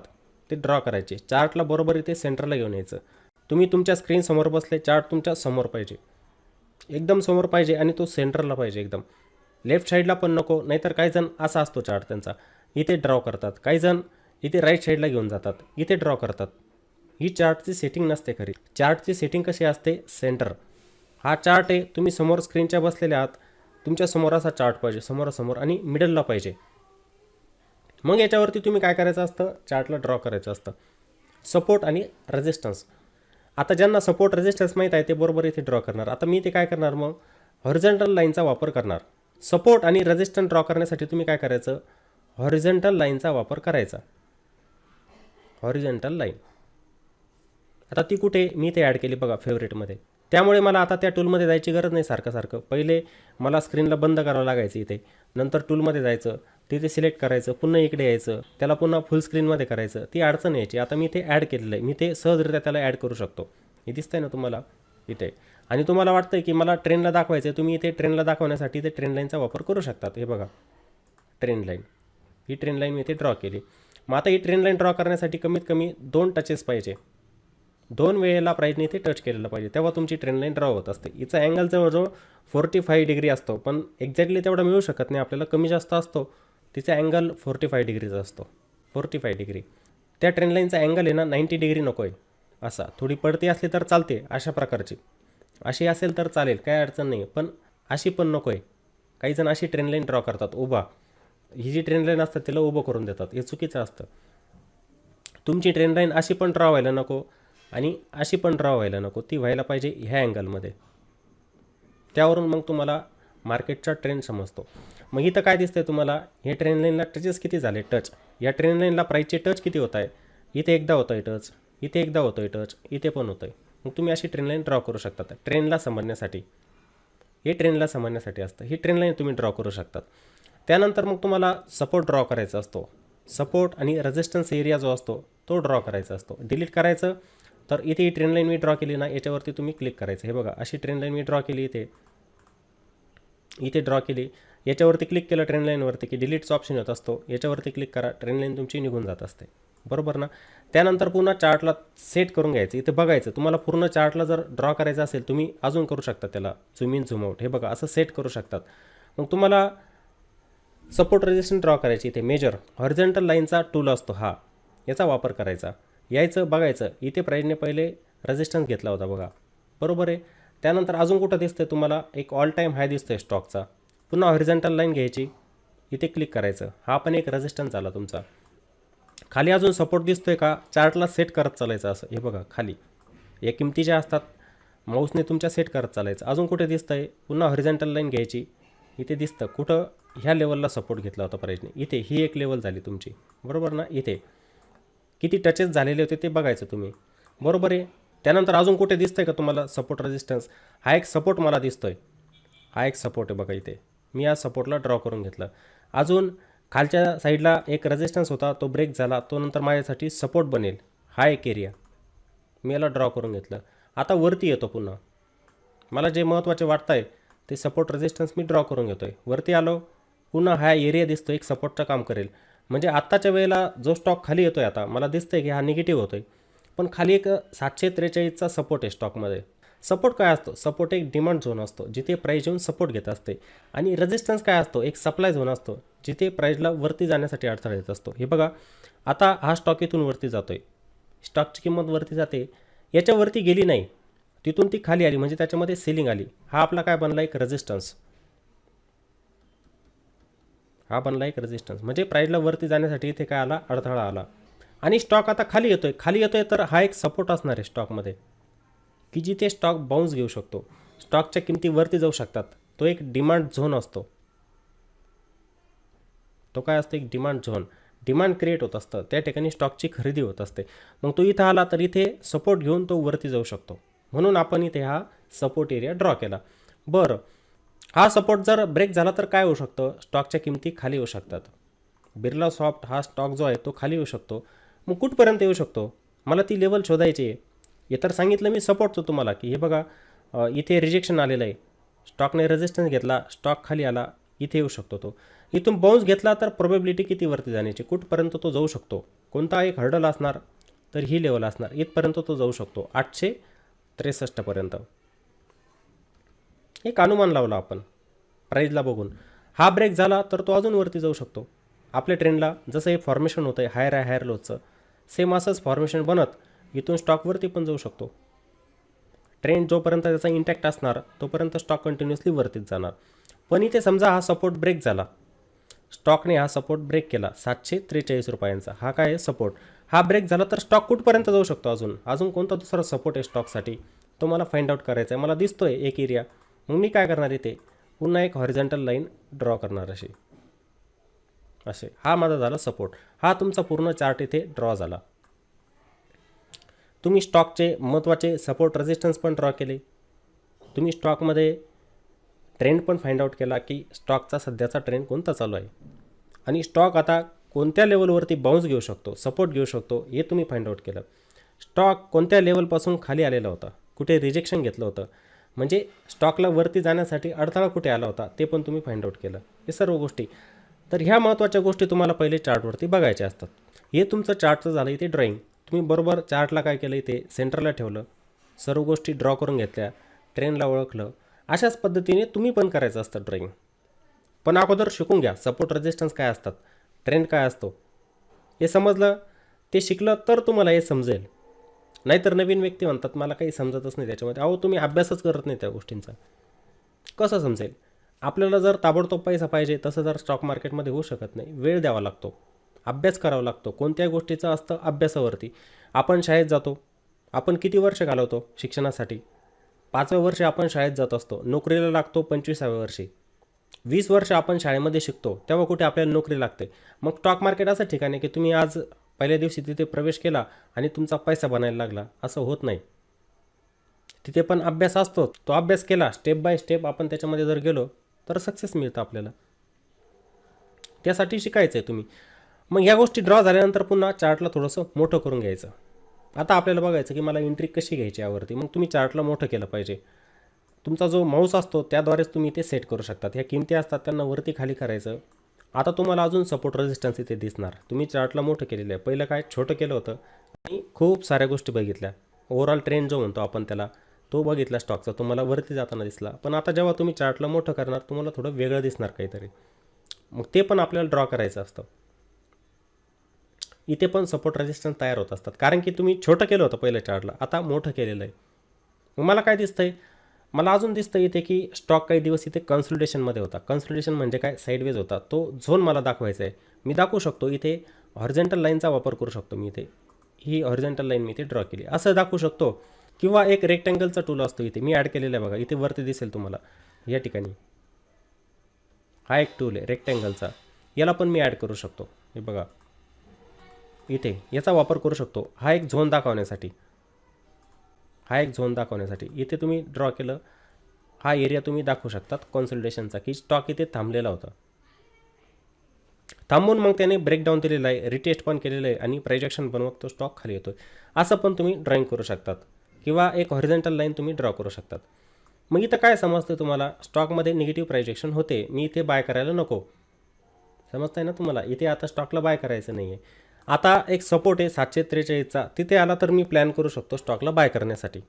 [SPEAKER 1] ते ड्रॉ करायचे. चार्टला बरोबर इथे सेंटरला घेऊन यायचं. तुम्ही तुमच्या स्क्रीनसमोर बसले, चार्ट तुमच्या समोर पाहिजे, एकदम समोर पाहिजे आणि तो सेंटरला पाहिजे एकदम. लेफ्ट साईडला पण नको, नाहीतर काही जण असा असतो चार्ट त्यांचा, इथे ड्रॉ करतात. काही जण इथे राईट साईडला घेऊन जातात, इथे ड्रॉ करतात. ही चार्टची सेटिंग नसते खरी. चार्टची सेटिंग कशी असते? सेंटर. हा चार्ट आहे, तुम्ही समोर स्क्रीनच्या बसलेले आहात, तुमच्या समोर असा चार्ट पाहिजे, समोरासमोर आणि मिडलला पाहिजे. मग याच्यावरती तुम्ही काय करायचं असतं? चार्टला ड्रॉ करायचं असतं. सपोर्ट आणि रेजिस्टन्स. आता ज्यांना सपोर्ट रेजिस्टन्स माहीत आहे ते बरोबर इथे ड्रॉ करणार. आता मी ते काय करणार? मग हॉरिझॉन्टल लाईनचा वापर करणार. सपोर्ट आणि रेजिस्टन्स ड्रॉ करण्यासाठी तुम्ही काय करायचं? हॉरिझॉन्टल लाईनचा वापर करायचा. Horizontal line. आता ती कुठे मी ते ॲड केली बघा फेवरेटमध्ये. त्यामुळे मला आता त्या टूलमध्ये जायची गरज नाही सारखं. पहिले मला स्क्रीनला बंद करावं लागायचं इथे, नंतर टूलमध्ये जायचं, तिथे सिलेक्ट करायचं, पुन्हा इकडे यायचं, त्याला पुन्हा फुल स्क्रीनमध्ये करायचं, ती अडचण यायची. आता मी ते ॲड केलेलं आहे, मी ते सहजरित्या त्याला ॲड करू शकतो. हे दिसतंय ना तुम्हाला इथे. आणि तुम्हाला वाटतंय की मला ट्रेनला दाखवायचं आहे, तुम्ही इथे ट्रेनला दाखवण्यासाठी ते ट्रेन लाईनचा वापर करू शकतात. हे बघा ट्रेन लाईन, ही ट्रेन लाईन मी इथे ड्रॉ केली. मग आता ही ट्रेन लाईन ड्रॉ करण्यासाठी कमीत कमी 2 टचेस पाहिजे. 2 वेळेला प्राईजने इथे टच केलेलं पाहिजे, तेव्हा तुमची ट्रेन लाईन ड्रॉ होत असते. हिचा अँगल जवळजवळ 45 डिग्री असतो, पण एक्झॅक्टली तेवढा मिळू शकत नाही आपल्याला, कमी जास्त असतो. तिचा अँगल 45 डिग्रीचा असतो, 45 डिग्री. त्या ट्रेन लाईनचा अँगल आहे ना 90 डिग्री नको आहे असा. थोडी पडती असली तर चालते अशा प्रकारची, अशी असेल तर चालेल, काय अडचण नाही, पण अशी पण नको आहे. काही जण अशी ट्रेन लाईन ड्रॉ करतात उभा, ही जी ट्रेन लाईन असतात तिला उभं करून देतात, हे चुकीचं असतं. तुमची ट्रेन लाईन अशी पण ड्रॉ व्हायला नको आणि अशी पण ड्रॉ व्हायला नको, ती व्हायला पाहिजे ह्या अँगलमध्ये. त्यावरून मग तुम्हाला मार्केटचा ट्रेंड समजतो. मग इथं काय दिसतंय तुम्हाला, हे ट्रेन लाईनला टचेस किती झाले, टच, या ट्रेन लाईनला प्राईसचे टच किती होत आहे. इथे एकदा होतं आहे टच, इथे एकदा होतं आहे टच, इथे पण होतं आहे. मग तुम्ही अशी ट्रेन लाईन ड्रॉ करू शकता ट्रेनला समजण्यासाठी. हे ट्रेनला समजण्यासाठी असतं, ही ट्रेन लाईन तुम्ही ड्रॉ करू शकतात. त्यानंतर मग तुम्हाला सपोर्ट ड्रॉ करायचा असतो. सपोर्ट आणि रेझिस्टन्स एरिया जो असतो तो ड्रॉ करायचा असतो. डिलीट करायचं तर इथे ही ट्रेन लाईन मी ड्रॉ केली ना, याच्यावरती तुम्ही क्लिक करायचं. हे बघा अशी ट्रेन लाईन मी ड्रॉ केली, इथे ड्रॉ केली. याच्यावरती क्लिक केलं ट्रेन लाईनवरती की डिलीटचा ऑप्शन येत असतो, याच्यावरती क्लिक करा, ट्रेन लाईन तुमची निघून जात असते, बरोबर ना. त्यानंतर पुन्हा चार्टला सेट करून घ्यायचं. इथे बघायचं, तुम्हाला पूर्ण चार्टला जर ड्रॉ करायचं असेल तुम्ही अजून करू शकता, त्याला झूम इन झूम आउट. हे बघा असं सेट करू शकतात. मग तुम्हाला सपोर्ट रेजिस्टन्स ड्रॉ करायची, इथे मेजर हॉरिझॉन्टल लाईनचा टूल असतो हा, याचा वापर करायचा. यायचं बघायचं, इथे प्राईजने पहिले रेजिस्टन्स घेतला होता बघा, बरोबर आहे. त्यानंतर अजून कुठं दिसतंय तुम्हाला, एक ऑल टाईम हाय दिसतोय स्टॉकचा. पुन्हा हॉरिझॉन्टल लाईन घ्यायची, इथे क्लिक करायचं, हा पण एक रेजिस्टन्स आला तुमचा. खाली अजून सपोर्ट दिसतोय का, चार्टला सेट करत चालायचं असं. हे बघा खाली या किमती ज्या असतात माऊसने तुमच्या सेट करत चालायचं. अजून कुठे दिसतंय, पुन्हा हॉरिझॉन्टल लाईन घ्यायची, इथे दिसतं कुठं ह्या लेवलला सपोर्ट घेतला होता प्राईजने, इथे ही एक लेवल झाली तुमची, बरोबर ना. इथे किती टचेस झालेले होते ते बघायचं तुम्ही, बरोबर आहे. त्यानंतर अजून कुठे दिसतंय का तुम्हाला सपोर्ट रेजिस्टन्स, हा एक सपोर्ट मला दिसतोय, हा एक सपोर्ट आहे बघा इथे, मी या सपोर्टला ड्रॉ करून घेतलं. अजून खालच्या साईडला एक रेजिस्टन्स होता, तो ब्रेक झाला, तो नंतर माझ्यासाठी सपोर्ट बनेल, हा एक एरिया मी याला ड्रॉ करून घेतलं. आता वरती येतो, पुन्हा मला जे महत्त्वाचे वाटतं आहे ते सपोर्ट रेजिस्टन्स मी ड्रॉ करून घेतो आहे. वरती आलो, पुन्हा हा एरिया दिसतो एक सपोर्टचं काम करेल. म्हणजे आत्ताच्या वेळेला जो स्टॉक खाली येतो आहे, आता मला दिसतं आहे की हा निगेटिव्ह होतो आहे, पण खाली एक 743चा सपोर्ट आहे स्टॉकमध्ये. सपोर्ट काय असतो, सपोर्ट एक डिमांड झोन असतो जिथे प्राईस येऊन सपोर्ट घेत असते. आणि रेजिस्टन्स काय असतो, एक सप्लाय झोन असतो जिथे प्राईजला वरती जाण्यासाठी अडथळा येत असतो. हे बघा आता हा स्टॉक इथून वरती जातो आहे, स्टॉकची किंमत वरती जाते, याच्यावरती गेली नाही, तिथून ती खाली आली, म्हणजे त्याच्यामध्ये सेलिंग आली. हा आपला काय बनला, एक रेजिस्टन्स, हा बनला एक रेजिस्टन्स, म्हणजे प्राईजला वरती जाण्यासाठी इथे काय आला, अडथळा आला. आणि स्टॉक आता खाली येतोय, तर हा एक सपोर्ट असणार आहे स्टॉकमध्ये की जिथे स्टॉक बाउन्स घेऊ शकतो, स्टॉकच्या किमती वरती जाऊ शकतात. तो एक डिमांड झोन असतो, तो काय असतो, एक डिमांड झोन, डिमांड क्रिएट होत असतं, त्या ठिकाणी स्टॉकची खरेदी होत असते. मग तो इथं आला तर इथे सपोर्ट घेऊन तो वरती जाऊ शकतो, म्हणून आपण इथे हा सपोर्ट एरिया ड्रॉ केला. बरं, हा सपोर्ट जर ब्रेक झाला तर काय होऊ शकतं, स्टॉकच्या किमती खाली येऊ शकतात. बिर्ला सॉफ्ट हा स्टॉक जो आहे तो खाली येऊ शकतो. मग कुठपर्यंत येऊ शकतो, मला ती लेवल शोधायची आहे. हे तर सांगितलं मी सपोर्टचं तुम्हाला की हे बघा इथे रिजेक्शन आलेलं आहे, स्टॉकने रेजिस्टन्स घेतला, स्टॉक खाली आला, इथे येऊ शकतो तो. इथून बाउन्स घेतला तर प्रोबेबिलिटी किती वरती जाण्याची, कुठपर्यंत तो जाऊ शकतो, कोणता एक हर्डल असणार, तर ही लेवल असणार, इथपर्यंत तो जाऊ शकतो 863 पर्यंत. एक अनुमान लावला आपण प्राईजला बघून. हा ब्रेक झाला तर तो अजून वरती जाऊ शकतो. आपल्या ट्रेंडला जसं हे फॉर्मेशन होतं आहे हायर हायर लोचं, सेम असंच फॉर्मेशन बनत इथून स्टॉकवरती पण जाऊ शकतो. ट्रेंड जोपर्यंत त्याचा इंटॅक्ट असणार तोपर्यंत स्टॉक कंटिन्युअसली वरतीच जाणार. पण इथे समजा हा सपोर्ट ब्रेक झाला, स्टॉकने हा सपोर्ट ब्रेक केला 743 रुपयांचा, हा काय आहे सपोर्ट, हा ब्रेक झाला तर स्टॉक कुठपर्यंत जाऊ शकतो, अजून कोणता दुसरा सपोर्ट आहे स्टॉकसाठी तो मला फाइंड आउट करायचा आहे. मला दिसतोय एक एरिया, मग मी काय करणार इथे पुन्हा एक हॉरिझॉन्टल लाईन ड्रॉ करणार असे. हा माझा झाला सपोर्ट, हा तुमचा पूर्ण चार्ट इथे ड्रॉ झाला. तुम्ही स्टॉकचे महत्त्वाचे सपोर्ट रेजिस्टन्स पण ड्रॉ केले. तुम्ही स्टॉकमध्ये ट्रेंड पण फाइंड आउट केला की स्टॉकचा सध्याचा ट्रेंड कोणता चालू आहे आणि स्टॉक आता कोणत्या लेवलवरती बाउन्स घेऊ शकतो, सपोर्ट घेऊ शकतो, हे तुम्ही फाइंड आउट केलं. स्टॉक कोणत्या लेवलपासून खाली आलेला होता, कुठे रिजेक्शन घेतलं होतं, म्हणजे स्टॉकला वरती जाण्यासाठी अडथळा कुठे आला होता ते पण तुम्ही फाइंड आउट केलं. हे सर्व गोष्टी. तर ह्या महत्त्वाच्या गोष्टी तुम्हाला पहिले चार्टवरती बघायच्या असतात. हे तुमचं चार्टचं झालं इथे ड्रॉईंग. तुम्ही बरोबर चार्टला काय केलं, इथे सेंटरला ठेवलं, सर्व गोष्टी ड्रॉ करून घेतल्या, ट्रेंडला ओळखलं. अशाच पद्धतीने तुम्ही पण करायचं असतं ड्रॉईंग. पण अगोदर शिकून घ्या सपोर्ट रेजिस्टन्स काय असतात, ट्रेंड काय असतो, हे समजलं, ते शिकलं तर तुम्हाला हे समजेल. नाहीतर नवीन व्यक्ती म्हणतात मला काही समजतच नाही त्याच्यामध्ये. अहो तुम्ही अभ्यासच करत नाही त्या गोष्टींचा, कसं समजेल? आपल्याला जर ताबडतोब पैसा पाहिजे तसं जर स्टॉक मार्केटमध्ये होऊ शकत नाही. वेळ द्यावा लागतो, अभ्यास करावा लागतो. कोणत्याही गोष्टीचं असतं अभ्यासावरती. आपण शाळेत जातो, आपण किती वर्ष घालवतो शिक्षणासाठी? 5व्या वर्षी आपण शाळेत जात असतो, नोकरीला लागतो 25व्या वर्षी. 20 वर्ष आपण शाळेमध्ये शिकतो, तेव्हा कुठे आपल्याला नोकरी लागते. मग स्टॉक मार्केट असं ठिकाण आहे की तुम्ही आज पहिल्या दिवशी तिथे प्रवेश केला आणि तुमचा पैसा बनायला लागला, असं होत नाही. तिथे पण अभ्यास असतो, तो अभ्यास केला स्टेप बाय स्टेप आपण त्याच्यामध्ये जर गेलो तर सक्सेस मिळतं आपल्याला. त्यासाठी शिकायचं आहे तुम्ही. मग ह्या गोष्टी ड्रॉ झाल्यानंतर पुन्हा चार्टला थोडंसं मोठं करून घ्यायचं. आता आपल्याला बघायचं की मला एंट्री कशी घ्यायची यावरती. मग तुम्ही चार्टला मोठं केलं पाहिजे. तुमचा जो माऊस असतो त्याद्वारेच तुम्ही ते सेट करू शकतात. ह्या किमती असतात त्यांना वरती खाली करायचं. आता तुम्हाला अजून सपोर्ट रेजिस्टन्स इथे दिसणार. तुम्ही चार्टला मोठं केलेलं आहे, पहिलं काय छोटं केलं होतं आणि खूप साऱ्या गोष्टी बघितल्या. ओव्हरऑल ट्रेंड जो म्हणतो आपण त्याला, तो बघितला स्टॉकचा, तुम्हाला वरती जाताना दिसला. पण आता जेव्हा तुम्ही चार्टला मोठं करणार तुम्हाला थोडं वेगळं दिसणार काहीतरी. मग ते पण आपल्याला ड्रॉ करायचं असतं. इथे पण सपोर्ट रेजिस्टन्स तयार होत असतात, कारण की तुम्ही छोटं केलं होतं पहिलं चार्टला, आता मोठं केलेलं आहे. मग मला काय दिसतंय, मला अजून दिसतं इथे की स्टॉक काही दिवस इथे कन्सल्टेशनमध्ये होता. कन्सल्टेशन म्हणजे काय, साईडवेज होता. तो झोन मला दाखवायचा आहे. मी दाखवू शकतो इथे हॉरिझॉन्टल लाईनचा वापर करू शकतो. मी इथे ही हॉरिझॉन्टल लाईन मी इथे ड्रॉ केली, असं दाखवू शकतो. किंवा एक रेक्टँगलचा टूल असतो इथे मी ॲड केलेला आहे बघा, इथे वरती दिसेल तुम्हाला या ठिकाणी. हा एक टूल आहे रेक्टँगलचा, याला पण मी ॲड करू शकतो. हे बघा इथे याचा वापर करू शकतो. हा एक झोन दाखवण्यासाठी, हा एक झोन दाखवण्यासाठी इथे तुम्ही ड्रॉ केलं. हा एरिया तुम्ही दाखवू शकतात कन्सल्टेशनचा, की स्टॉक इथे थांबलेला होता. थांबून मग त्याने ब्रेकडाऊन दिलेला आहे, रिटेस्ट पण केलेलं आहे आणि प्रायजेक्शन बनवत तो स्टॉक खाली येतो. असं पण तुम्ही ड्रॉईंग करू शकतात. किंवा एक हॉरिझॉन्टल लाईन तुम्ही ड्रॉ करू शकतात. मग इथं काय समजतं तुम्हाला, स्टॉकमध्ये निगेटिव्ह प्रायजेक्शन होते, मी इथे बाय करायला नको. समजतं आहे ना तुम्हाला, इथे आता स्टॉकला बाय करायचं नाही आहे. आता एक सपोर्ट आहे 743चा, तिथे आला तर मी प्लॅन करू शकतो स्टॉकला बाय करण्यासाठी.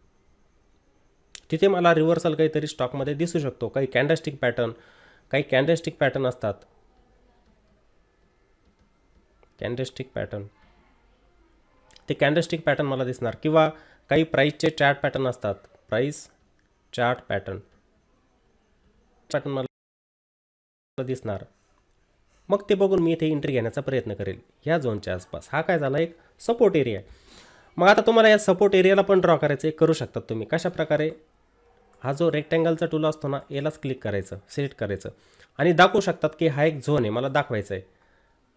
[SPEAKER 1] तिथे मला रिव्हर्सल काहीतरी स्टॉकमध्ये दिसू शकतो, काही कॅन्डलस्टिक पॅटर्न असतात. ते कॅन्डलस्टिक पॅटर्न मला दिसणार. किंवा काही प्राईसचे चार्ट पॅटर्न असतात, प्राईस चार्ट पॅटर्न मला दिसणार. मग ते बघून मी इथे एंट्री घेण्याचा प्रयत्न करेल ह्या झोनच्या आसपास. हा काय झाला, एक सपोर्ट एरिया. मग आता तुम्हाला या सपोर्ट एरियाला पण ड्रॉ करायचं करू शकतात तुम्ही. कशा प्रकारे, हा जो रेक्टँगलचा टूल असतो ना, यालाच क्लिक करायचं, सिलेक्ट करायचं आणि दाखवू शकतात की हा एक झोन आहे, मला दाखवायचा आहे.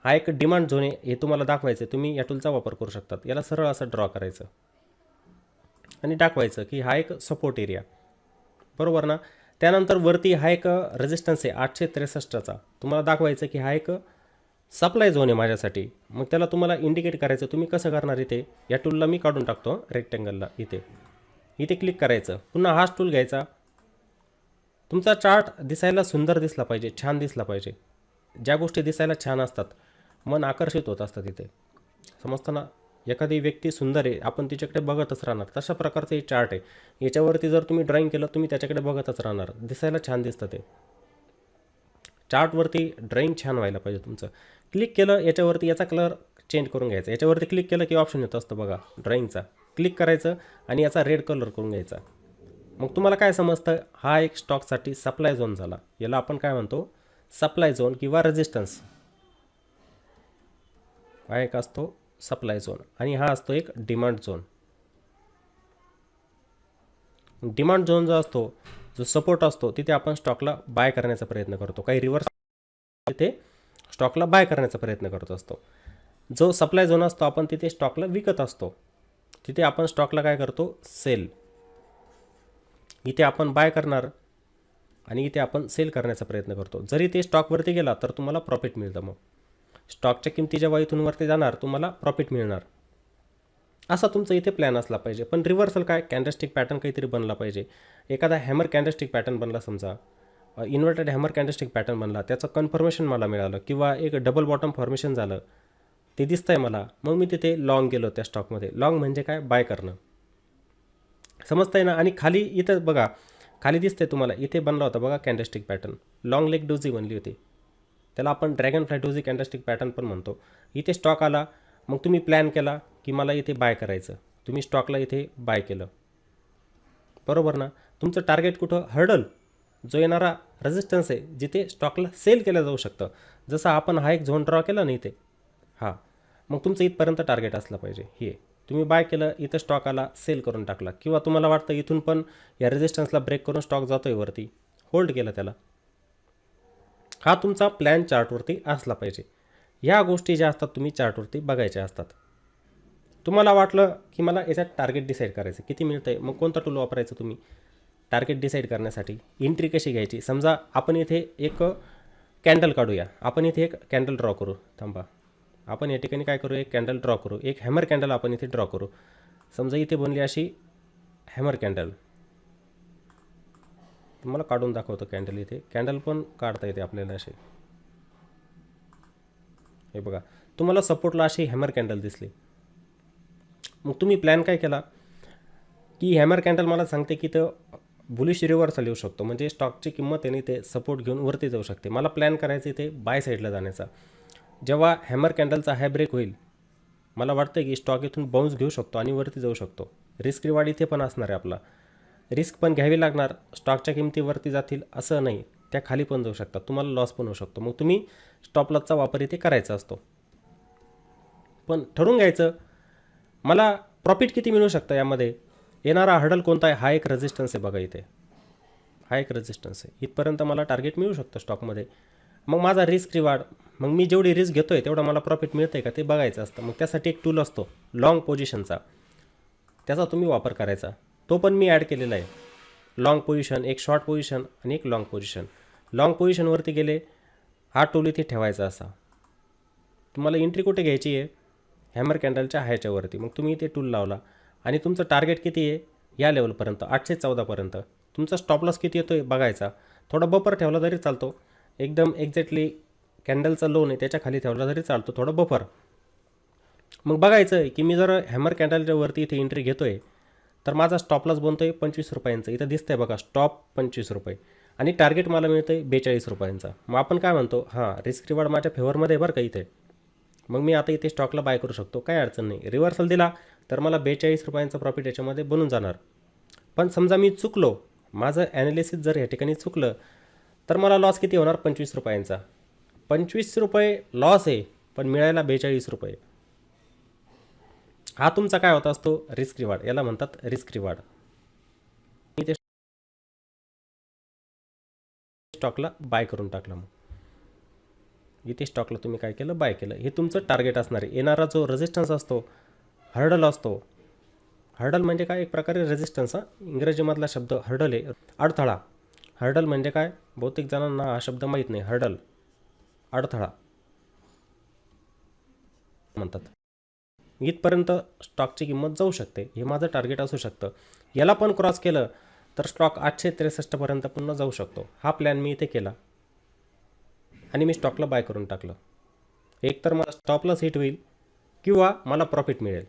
[SPEAKER 1] हा एक डिमांड झोन आहे, हे तुम्हाला दाखवायचं आहे. तुम्ही या टूलचा वापर करू शकतात. याला सरळ असं ड्रॉ करायचं आणि दाखवायचं की हा एक सपोर्ट एरिया, बरोबर ना. त्यानंतर वरती हा एक रेजिस्टन्स आहे 863चा, तुम्हाला दाखवायचं की हा एक सप्लाय झोन आहे माझ्यासाठी. मग त्याला तुम्हाला इंडिकेट करायचं. तुम्ही कसं करणार, इथे या टूलला मी काढून टाकतो रेक्टँगलला, इथे क्लिक करायचं, पुन्हा हाच टूल घ्यायचा. तुमचा चार्ट दिसायला सुंदर दिसला पाहिजे, छान दिसला पाहिजे. ज्या गोष्टी दिसायला छान असतात मन आकर्षित होत असतं तिथे, समजतं ना. एखादी व्यक्ती सुंदर आहे, आपण तिच्याकडे बघतच राहणार. तशा प्रकारचं हे चार्ट आहे. याच्यावरती जर तुम्ही ड्रॉईंग केलं, तुम्ही त्याच्याकडे बघतच राहणार. दिसायला छान दिसतं ते चार्टवरती. ड्रॉईंग छान व्हायला पाहिजे तुमचं. क्लिक केलं याच्यावरती, याचा कलर चेंज करून घ्यायचा. याच्यावरती क्लिक केलं की ऑप्शन येत असतं बघा ड्रॉईंगचा, क्लिक करायचं आणि याचा रेड कलर करून घ्यायचा. मग तुम्हाला काय समजतं, हा एक स्टॉकसाठी सप्लाय झोन झाला. याला आपण काय म्हणतो, सप्लाय झोन किंवा रेजिस्टन्स. हा एक असतो सप्लाय झोन आणि हा असतो एक डिमांड झोन. डिमांड झोन जो असतो, जो सपोर्ट असतो, तिथे आपण स्टॉकला बाय करण्याचा प्रयत्न करतो. काही रिव्हर्स तिथे स्टॉकला बाय करण्याचा प्रयत्न करत असतो. जो सप्लाय झोन असतो, आपण तिथे स्टॉकला विकत असतो. तिथे आपण स्टॉकला काय करतो, सेल. इथे आपण बाय करणार आणि इथे आपण सेल करण्याचा प्रयत्न करतो. जरी ते स्टॉकवरती गेला तर तुम्हाला प्रॉफिट मिळतं. मग स्टॉकच्या किमती जेव्हा इथून वरती जाणार तुम्हाला प्रॉफिट मिळणार. असा तुमचा इथे प्लॅन असला पाहिजे. पण रिव्हर्सल काय, कॅन्डलस्टिक पॅटर्न काहीतरी बनला पाहिजे. एखादा हॅमर कॅन्डलस्टिक पॅटर्न बनला, समजा इन्व्हर्टेड हॅमर कॅन्डलस्टिक पॅटर्न बनला, त्याचं कन्फर्मेशन मला मिळालं, किंवा एक डबल बॉटम फॉर्मेशन झालं, ते दिसतंय मला, मग मी तिथे लॉंग गेलो त्या स्टॉकमध्ये. लॉंग म्हणजे काय, बाय करणं. समजतंय ना. आणि खाली इथं बघा, खाली दिसतंय तुम्हाला, इथे बनला होता बघा candlestick pattern, long leg doji बनली होती. त्याला आपण dragon fly doji candlestick pattern पण म्हणतो. इथे स्टॉक आला, मग तुम्ही प्लॅन केला की मला इथे बाय करायचं, तुम्ही स्टॉकला इथे बाय केलं, बरोबर ना. तुमचं टार्गेट कुठं, हर्डल, जो येणारा रेजिस्टन्स आहे जिथे स्टॉकला सेल केलं जाऊ शकतं. जसं आपण हा एक झोन ड्रॉ केला ना इथे, हां, मग तुमचं इथपर्यंत टार्गेट असलं पाहिजे. हे तुम्ही बाय केलं, इथं स्टॉक आला, सेल करून टाकला, किंवा तुम्हाला वाटतं इथून पण या रेजिस्टन्सला ब्रेक करून स्टॉक जातो आहे वरती, होल्ड केलं त्याला. हा तुमचा प्लॅन चार्टवरती असला पाहिजे. ह्या गोष्टी ज्या असतात तुम्ही चार्टवरती बघायच्या असतात. तुम्हाला वाटलं की मला याच्यात टार्गेट डिसाईड करायचं, किती मिळतं आहे, मग कोणता टूल वापरायचं तुम्ही टार्गेट डिसाईड करण्यासाठी. एंट्री कशी घ्यायची, समजा आपण इथे एक कॅन्डल काढूया, आपण इथे एक कॅन्डल ड्रॉ करू. थांबा, आपण या ठिकाणी काय करू, एक कॅन्डल ड्रॉ करू, एक हॅमर कॅन्डल आपण इथे ड्रॉ करू. समजा इथे बनली अशी हॅमर कॅन्डल. तुम्हाला काढून दाखवतो कॅन्डल. इथे कॅन्डल पण काढता येते आपल्याला असे. हे बघा, तुम्हाला सपोर्टला अशी हॅमर कॅन्डल दिसली. मग तुम्ही प्लॅन काय केला की हॅमर कॅन्डल मला सांगते की तर बुलिश रिव्हर्सल येऊ शकतो, म्हणजे स्टॉकची किंमत आहे ते सपोर्ट घेऊन वरती जाऊ शकते. मला प्लॅन करायचं इथे बाय साईडला जाण्याचा. जेव्हा हॅमर कॅन्डलचा हाय ब्रेक होईल, मला वाटतं की स्टॉक इथून बाउन्स घेऊ शकतो आणि वरती जाऊ शकतो. रिस्क रिवॉर्ड इथे पण असणार आहे आपला. रिस्क पण घ्यावी लागणार. स्टॉकच्या किमतीवरती जातील असं नाही, त्या खाली पण जाऊ शकतात, तुम्हाला लॉस पण होऊ शकतो. मग तुम्ही स्टॉप लॉसचा वापर इथे करायचा असतो. पण ठरवून घ्यायचं मला प्रॉफिट किती मिळू शकतं यामध्ये. येणारा हर्डल कोणता आहे, हा एक रेजिस्टन्स आहे बघा इथे, हा एक रेजिस्टन्स आहे. इथपर्यंत मला टार्गेट मिळू शकतं स्टॉकमध्ये. मग माझा रिस्क रिवॉर्ड, मग मी जेवढी रिस्क घेतो आहे तेवढा मला प्रॉफिट मिळतं आहे का ते बघायचं असतं. मग त्यासाठी एक टूल असतो लॉंग पोझिशनचा, त्याचा तुम्ही वापर करायचा. तो पण मी ॲड केलेला आहे. लॉंग पोझिशन, एक शॉर्ट पोझिशन आणि एक लॉंग पोझिशन. लॉंग पोझिशनवरती गेले, हा टूल इथे ठेवायचा असा. तुम्हाला एंट्री कुठे घ्यायची आहे, हॅमर कॅन्डलच्या हायच्यावरती. मग तुम्ही इथे टूल लावला आणि तुमचं टार्गेट किती आहे या लेवलपर्यंत, 814पर्यंत. तुमचा स्टॉप लॉस किती येतो आहे बघायचा. थोडा बफर ठेवला तरी चालतो, एकदम एक्झॅक्टली कॅन्डलचा लोन आहे त्याच्या खाली ठेवला तरी चालतो, थोडं बफर. मग बघायचं आहे की मी जर हॅमर कॅन्डलच्या वरती इथे एंट्री घेतो आहे तर माझा स्टॉप लॉस बनतो आहे 25 रुपयांचं. इथं दिसतं आहे बघा, स्टॉप 25 रुपये आणि टार्गेट मला मिळतं आहे 42 रुपयांचा. मग आपण काय म्हणतो, हां रिस्क रिवॉर्ड माझ्या फेवरमध्ये आहे बरं का इथे. मग मी आता इथे स्टॉकला बाय करू शकतो, काय अडचण नाही. रिव्हर्सल दिला तर मला 42 रुपयांचा प्रॉफिट याच्यामध्ये बनून जाणार. पण समजा मी चुकलो, माझं ॲनालिसिस जर या ठिकाणी चुकलं तर मला लॉस किती होणार, 25 रुपयांचा. 25 रुपये लॉस आहे, पण मिळायला 42 रुपये. हा तुमचा काय होता असतो, रिस्क रिवॉर्ड. याला म्हणतात रिस्क रिवॉर्ड. इथे स्टॉकला बाय करून टाकला. मग इथे स्टॉकला तुम्ही काय केलं, बाय केलं. हे तुमचं टार्गेट असणार आहे. येणारा जो रेजिस्टन्स असतो, हर्डल असतो. हर्डल म्हणजे काय, एक प्रकारे रेजिस्टन्स. इंग्रजीमधला शब्द हर्डल आहे, अडथळा. हर्डल म्हणजे काय, बहुतेक जणांना हा शब्द माहीत नाही. हर्डल, अडथळा म्हणतात. इथपर्यंत स्टॉकची किंमत जाऊ शकते, हे माझं टार्गेट असू शकतं. याला पण क्रॉस केलं तर स्टॉक 863पर्यंत पुन्हा जाऊ शकतो. हा प्लॅन मी इथे केला आणि मी स्टॉकला बाय करून टाकलं. एक तर मला स्टॉप लॉस हिट होईल किंवा मला प्रॉफिट मिळेल.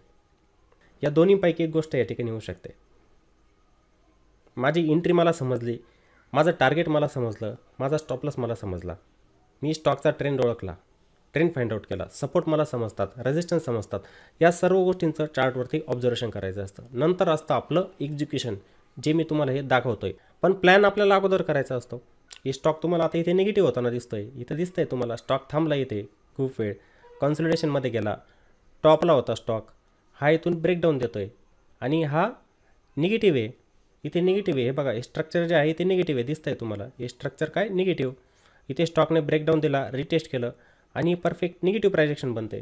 [SPEAKER 1] या दोन्हीपैकी एक गोष्ट या ठिकाणी होऊ शकते. माझी एंट्री मला समजली, माझं टार्गेट मला समजलं, माझा स्टॉप लॉस मला समजला, मी स्टॉकचा ट्रेंड ओळखला, ट्रेंड फाइंड आउट केला, सपोर्ट मला समजतात, रेजिस्टन्स समजतात. या सर्व गोष्टींचं चार्टवरती ऑब्झर्वेशन करायचं असतं. नंतर असतं आपलं एक्झिक्युशन, जे मी तुम्हाला हे दाखवतो आहे. पण प्लॅन आपल्याला अगोदर करायचा असतो. हे स्टॉक तुम्हाला आता इथे निगेटिव्ह होताना दिसतो आहे, इथं दिसतं आहे तुम्हाला स्टॉक थांबला इथे खूप वेळ, कॉन्सॉलिडेशनमध्ये गेला, टॉपला होता स्टॉक, हा इथून ब्रेकडाऊन देतो आहे आणि हा निगेटिव्ह आहे. इथे निगेटिव्ह आहे, हे बघा, हे स्ट्रक्चर जे आहे ते निगेटिव्ह आहे, दिसतं आहे तुम्हाला. हे स्ट्रक्चर काय, निगेटिव्ह. इथे स्टॉकने ब्रेकडाऊन दिला, रिटेस्ट केलं आणि परफेक्ट निगेटिव्ह प्रायजेक्शन बनते.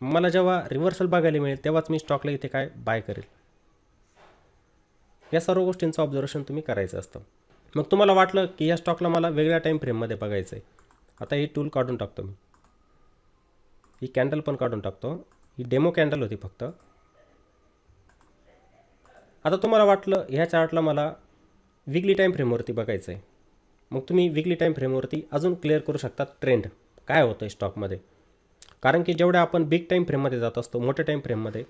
[SPEAKER 1] मला जेव्हा रिव्हर्सल बघायला मिळेल तेव्हाच मी स्टॉकला इथे काय बाय करेल. या सर्व गोष्टींचं ऑब्झर्वेशन तुम्ही करायचं असतं. मग तुम्हाला वाटलं की या स्टॉकला मला वेगळ्या टाईम फ्रेममध्ये बघायचं आहे. आता ही टूल काढून टाकतो मी, ही कॅन्डल पण काढून टाकतो. ही डेमो कॅन्डल होती फक्त. आता तुम्हाला वाटलं ह्या चार्टला मला वीकली टाईम फ्रेमवरती बघायचं आहे. मग तुम्ही वीकली टाईम फ्रेमवरती अजून क्लिअर करू शकता ट्रेंड काय होतं आहे स्टॉकमध्ये. कारण की जेवढ्या आपण बिग टाईम फ्रेममध्ये जात असतो, मोठ्या टाईम फ्रेममध्ये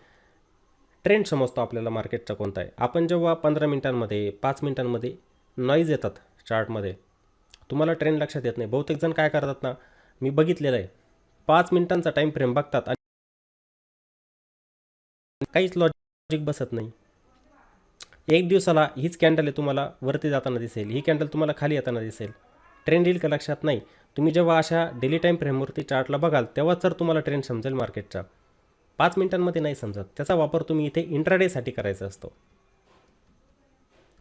[SPEAKER 1] ट्रेंड समजतो आपल्याला मार्केटचा कोणता आहे. आपण जेव्हा 15 मिनिटांमध्ये 5 मिनिटांमध्ये नॉईज येतात चार्टमध्ये, तुम्हाला ट्रेंड लक्षात येत नाही. बहुतेक जण काय करतात ना, मी बघितलेलं आहे, 5 मिनिटांचा टाईम फ्रेम बघतात आणि काहीच लॉजिक बसत नाही. एक दिवसाला हीच कॅन्डल आहे तुम्हाला वरती जाताना दिसेल, ही कॅन्डल तुम्हाला खाली येताना दिसेल. ट्रेंड येईल का लक्षात नाही. तुम्ही जेव्हा अशा डेली टाईम फ्रेमवरती चार्टला बघाल तेव्हाच तर तुम्हाला ट्रेंड समजेल मार्केटचा. 5 मिनिटांमध्ये नाही समजत. त्याचा वापर तुम्ही इथे इंट्राडेसाठी करायचा असतो.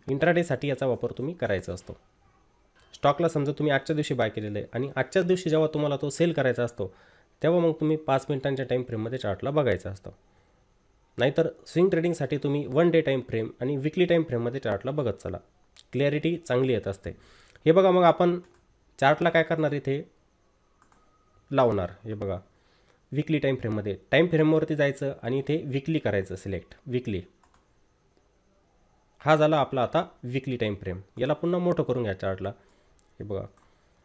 [SPEAKER 1] इंट्राडेसाठी याचा वापर तुम्ही करायचा असतो. स्टॉकला समजा तुम्ही आजच्या दिवशी बाय केलेलं आहे आणि आजच्याच दिवशी जेव्हा तुम्हाला तो सेल करायचा असतो तेव्हा मग तुम्ही 5 मिनिटांच्या टाईम फ्रेममध्ये चार्टला बघायचा असतो. नाहीतर स्विंग ट्रेडिंगसाठी तुम्ही 1 डे टाईम फ्रेम आणि विकली टाईम फ्रेममध्ये चार्टला बघत चला. क्लॅरिटी चांगली येत असते. हे बघा, मग आपण चार्टला काय करणार इथे लावणार. हे बघा, विकली टाईम फ्रेममध्ये टाईम फ्रेमवरती जायचं आणि इथे विकली करायचं सिलेक्ट. विकली हा झाला आपला आता विकली टाईम फ्रेम. याला पुन्हा मोठं करून घ्या चार्टला. हे बघा,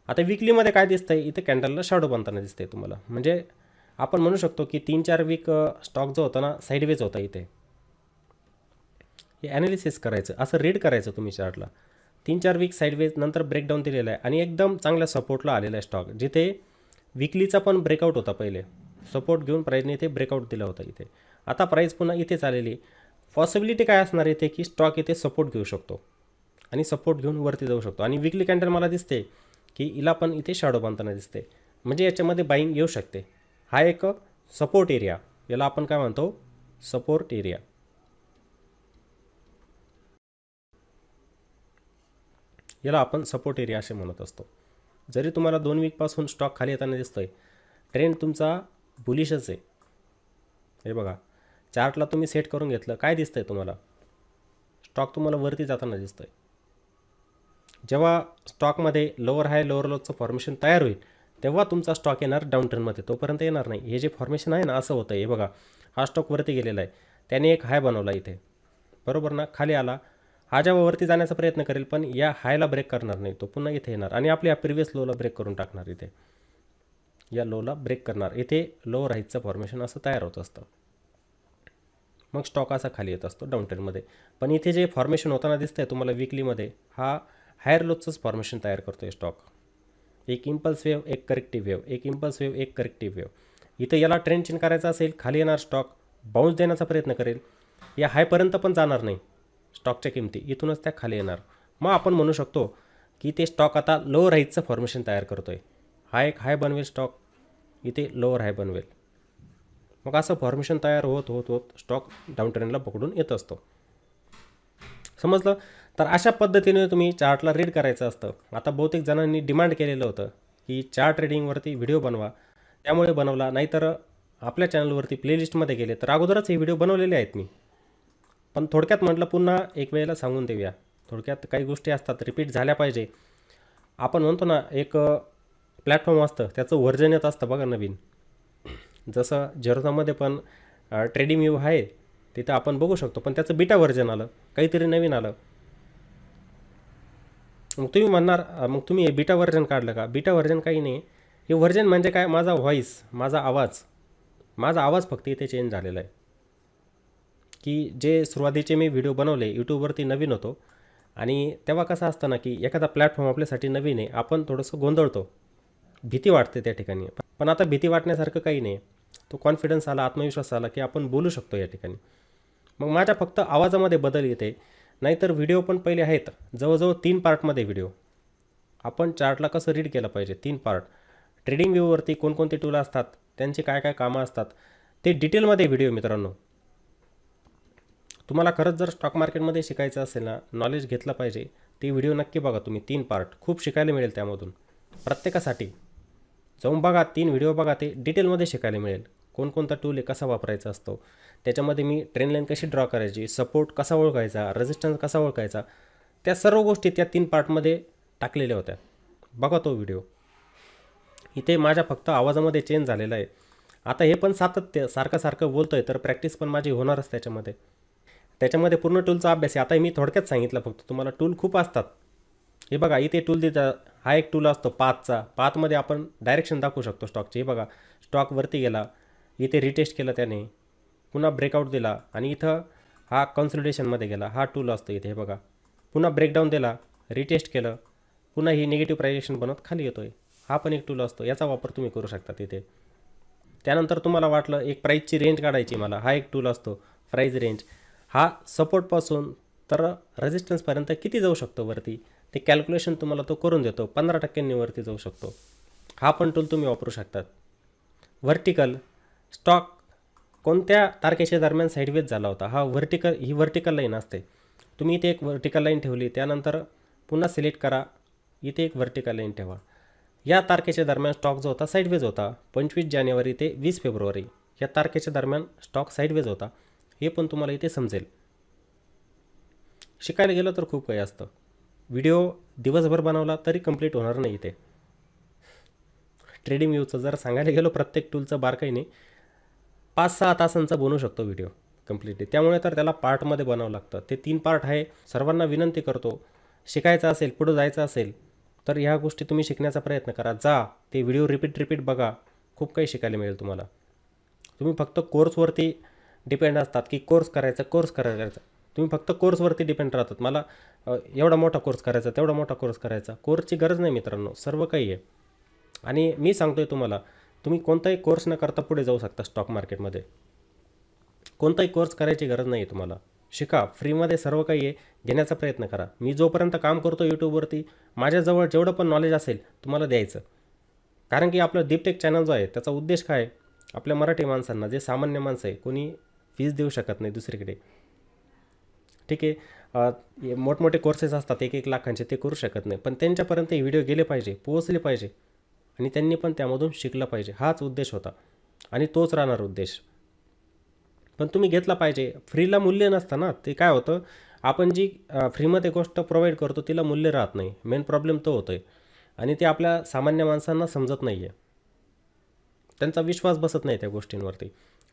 [SPEAKER 1] आता विकलीमध्ये काय दिसतं आहे, इथे कॅन्डलला शॅडो बनताना दिसतं आहे तुम्हाला. म्हणजे आपण म्हणू शकतो की 3-4 वीक स्टॉक जो होता ना साईडवेज होता. इथे हे ॲनालिसिस करायचं, असं रीड करायचं तुम्ही चार्टला. 3-4 वीक साईडवेज नंतर ब्रेकडाऊन दिलेला आहे आणि एकदम चांगल्या सपोर्टला आलेला आहे स्टॉक. जिथे विकलीचा पण ब्रेकआउट होता, पहिले सपोर्ट घेऊन प्राईजने इथे ब्रेकआउट दिला होता. इथे आता प्राईज पुन्हा इथेच आलेली. पॉसिबिलिटी काय असणार इथे की स्टॉक इथे सपोर्ट घेऊ शकतो आणि सपोर्ट घेऊन वरती जाऊ शकतो. आणि विकली कॅन्डल मला दिसते की हिला पण इथे शॅडो बनताना दिसते. म्हणजे याच्यामध्ये बाईंग येऊ शकते. हा एक सपोर्ट एरिया, याला आपण काय म्हणतो, सपोर्ट एरिया. याला आपण सपोर्ट एरिया असे म्हणत असतो. जरी तुम्हाला 2 वीकपासून स्टॉक खाली येताना दिसतोय, ट्रेंड तुमचा बुलिशच आहे. हे बघा, चार्टला तुम्ही सेट करून घेतलं, काय दिसतंय तुम्हाला, स्टॉक तुम्हाला वरती जाताना दिसतोय. जेव्हा स्टॉकमध्ये लोअर हाय लोअर लोचं फॉर्मेशन तयार होईल तेव्हा तुमचा स्टॉक येणार डाऊन ट्रेंडमध्ये, तोपर्यंत येणार नाही. हे जे फॉर्मेशन आहे ना, असं होतं. हे बघा, हा स्टॉक वरती गेलेला आहे, त्याने एक हाय बनवला इथे, बरोबर ना, खाली आला. हा जेव्हा वरती जाण्याचा प्रयत्न करेल पण या हायला ब्रेक करणार नाही, तो पुन्हा इथे येणार आणि आपल्या प्रिव्हियस लोला ब्रेक करून टाकणार. इथे या लोला ब्रेक करणार, इथे लो राईजचं फॉर्मेशन असं तयार होत असतं. मग स्टॉक असा खाली येत असतो डाऊन ट्रेंडमध्ये. पण इथे जे फॉर्मेशन होताना दिसतंय तुम्हाला विकलीमध्ये, हा हायर लोचंच फॉर्मेशन तयार करतो आहे स्टॉक. एक इम्पल्स वेव्ह, एक करेक्टिव्ह वेव्ह, एक इम्पल्स वेव्ह, एक करेक्टिव्ह वेव्ह. इथं याला ट्रेंड चेंज करायचा असेल, खाली येणार स्टॉक, बाउन्स देण्याचा प्रयत्न करेल, या हायपर्यंत पण जाणार नाही स्टॉकच्या किमती, इथूनच त्या खाली येणार. मग आपण म्हणू शकतो की ते स्टॉक आता लो राईजचं फॉर्मेशन तयार करतो आहे. हा एक हाय बनवेल स्टॉक, इथे लोअर हाय बनवेल. मग असं फॉर्मेशन तयार होत होत होत स्टॉक डाऊन ट्रेंडला पकडून येत असतो. समजलं. तर अशा पद्धतीने तुम्ही चार्टला रीड करायचं असतं. आता बहुतेक जणांनी डिमांड केलेलं होतं की चार्ट ट्रेडिंगवरती व्हिडिओ बनवा, त्यामुळे बनवला. नाहीतर आपल्या चॅनलवरती प्लेलिस्टमध्ये गेले तर अगोदरच हे व्हिडिओ बनवलेले आहेत मी. पण थोडक्यात म्हटलं पुन्हा एक वेळेला सांगून देऊया. थोडक्यात काही गोष्टी असतात रिपीट झाल्या पाहिजे. आपण म्हणतो ना, एक प्लॅटफॉर्म असतं, त्याचं व्हर्जन येत असतं बघा नवीन. जसं झेरोनामध्ये पण ट्रेडिंग व्ह्यू आहे, तिथं आपण बघू शकतो, पण त्याचं बीटा व्हर्जन आलं, काहीतरी नवीन आलं. मग तुम्ही म्हणणार, मग तुम्ही हे बीटा व्हर्जन काढलं का? बीटा व्हर्जन काही नाही. हे व्हर्जन म्हणजे काय, माझा व्हॉईस, माझा आवाज फक्त इथे चेंज झालेला आहे. की जे सुरुवातीचे मी व्हिडिओ बनवले, यूट्यूबवरती नवीन होतो आणि तेव्हा कसं असतं ना की एखादा प्लॅटफॉर्म आपल्यासाठी नवीन आहे, आपण थोडंसं गोंधळतो, भीती वाटते त्या ठिकाणी. पण आता भीती वाटण्यासारखं काही नाही. तो कॉन्फिडन्स आला, आत्मविश्वास आला की आपण बोलू शकतो या ठिकाणी. मग माझ्या फक्त आवाजामध्ये बदल येते. नाहीतर व्हिडिओ पण पहिले आहेत, जवळजवळ 3 पार्टमध्ये व्हिडिओ. आपण चार्टला कसं रीड केलं पाहिजे, 3 पार्ट. ट्रेडिंग व्ह्यूवरती कोणकोणते टूल असतात, त्यांची काय काय कामं असतात, ते डिटेलमध्ये व्हिडिओ. मित्रांनो, तुम्हाला खरंच जर स्टॉक मार्केटमध्ये शिकायचं असेल ना, नॉलेज घेतलं पाहिजे, ते व्हिडिओ नक्की बघा तुम्ही. 3 पार्ट, खूप शिकायला मिळेल त्यामधून. प्रत्येकासाठी जाऊन बघा, 3 व्हिडिओ बघा, ते डिटेलमध्ये शिकायला मिळेल. कोणकोणता टूल आहे कसा वापरायचा असतो, त्याच्यामध्ये मी ट्रेंड लाईन कशी ड्रॉ करायची, सपोर्ट कसा ओळखायचा, रेजिस्टन्स कसा ओळखायचा, त्या सर्व गोष्टी त्या 3 पार्टमध्ये टाकलेल्या होत्या. बघा तो व्हिडिओ. इथे माझ्या फक्त आवाजामध्ये चेंज झालेला आहे. आता हे पण सातत्य सारखं बोलतोय तर प्रॅक्टिस पण माझी होणारच त्याच्यामध्ये पूर्ण टूलचा अभ्यास आहे. आता मी थोडक्यात सांगितलं फक्त, तुम्हाला टूल खूप असतात. हे बघा इथे टूल देतात. हा एक टूल असतो पाथचा. पाथमध्ये आपण डायरेक्शन दाखवू शकतो स्टॉकची. हे बघा स्टॉक वरती गेला, इथे रिटेस्ट केलं त्याने, पुन्हा ब्रेकआउट दिला आणि इथं हा कन्सोलिडेशनमध्ये गेला. हा टूल असतो इथे. हे बघा पुन्हा ब्रेकडाऊन दिला, रिटेस्ट केलं, पुन्हा ही निगेटिव्ह प्रायजेक्शन बनवत खाली येतोय. हा पण एक टूल असतो, याचा वापर तुम्ही करू शकता तिथे. त्यानंतर तुम्हाला वाटलं एक प्राईजची रेंज काढायची मला, हा एक टूल असतो प्राईज रेंज. हा सपोर्टपासून तर रेजिस्टन्सपर्यंत किती जाऊ शकतो वरती, ते कॅल्क्युलेशन तुम्हाला तो करून देतो. 15% वरती जाऊ शकतो. हा पण टूल तुम्ही वापरू शकतात. व्हर्टिकल स्टॉक कोणत्या तारखेच्या दरम्यान साईडवेज झाला होता, हा ही व्हर्टिकल लाईन असते. तुम्ही इथे एक व्हर्टिकल लाईन ठेवली, त्यानंतर पुन्हा सिलेक्ट करा, इथे एक व्हर्टिकल लाईन ठेवा. या तारखेच्या दरम्यान स्टॉक जो होता साईडवेज होता. 25 जानेवारी ते 20 फेब्रुवारी या तारखेच्या दरम्यान स्टॉक साईडवेज होता. हे पण तुम्हाला इथे समजेल. शिकायला गेलं तर खूप काही असतं. व्हिडिओ दिवसभर बनवला तरी कंप्लीट होणार नाही. इथे ट्रेडिंग व्ह्यूचं जर सांगायला गेलो प्रत्येक टूलचं बारकाईने 5-6 तासांचा बनवू शकतो व्हिडिओ कम्प्लिटली. त्यामुळे तर त्याला पार्टमध्ये बनावं लागतं. ते 3 पार्ट आहे. सर्वांना विनंती करतो, शिकायचं असेल, पुढं जायचं असेल तर ह्या गोष्टी तुम्ही शिकण्याचा प्रयत्न करा. ते व्हिडिओ रिपीट बघा. खूप काही शिकायला मिळेल तुम्हाला. तुम्ही फक्त कोर्सवरती डिपेंड असतात की कोर्स करायचा. तुम्ही फक्त कोर्सवरती डिपेंड राहतात. मला एवढा मोठा कोर्स करायचा, तेवढा मोठा कोर्स करायचा. कोर्सची गरज नाही मित्रांनो, सर्व काही आहे. आणि मी सांगतोय तुम्हाला, तुम्ही कोणताही कोर्स न करता पुढे जाऊ शकता स्टॉक मार्केटमध्ये. कोणताही कोर्स करायची गरज नाही आहे तुम्हाला. शिका, फ्रीमध्ये सर्व काही आहे, घेण्याचा प्रयत्न करा. मी जोपर्यंत काम करतो यूट्यूबवरती, माझ्याजवळ जेवढं पण नॉलेज असेल तुम्हाला द्यायचं. कारण की आपलं दीपटेक चॅनल जो आहे त्याचा उद्देश काय आहे, आपल्या मराठी माणसांना, जे सामान्य माणसं आहे, कोणी फीस देऊ शकत नाही दुसरीकडे, ठीक आहे, मोठमोठे कोर्सेस असतात 1-1 लाखांचे, ते करू शकत नाही, पण त्यांच्यापर्यंत हे व्हिडिओ गेले पाहिजे, पोहोचले पाहिजे आणि त्यांनी पण त्यामधून शिकलं पाहिजे. हाच उद्देश होता आणि तोच राहणार उद्देश. पण तुम्ही घेतला पाहिजे. फ्रीला मूल्य नसतं ना. ते काय होतं, आपण जी फ्रीमध्ये गोष्ट प्रोव्हाइड करतो तिला मूल्य राहत नाही. मेन प्रॉब्लेम तो होतो आहे आणि ते आपल्या सामान्य माणसांना समजत नाही आहे. त्यांचा विश्वास बसत नाही त्या गोष्टींवरती.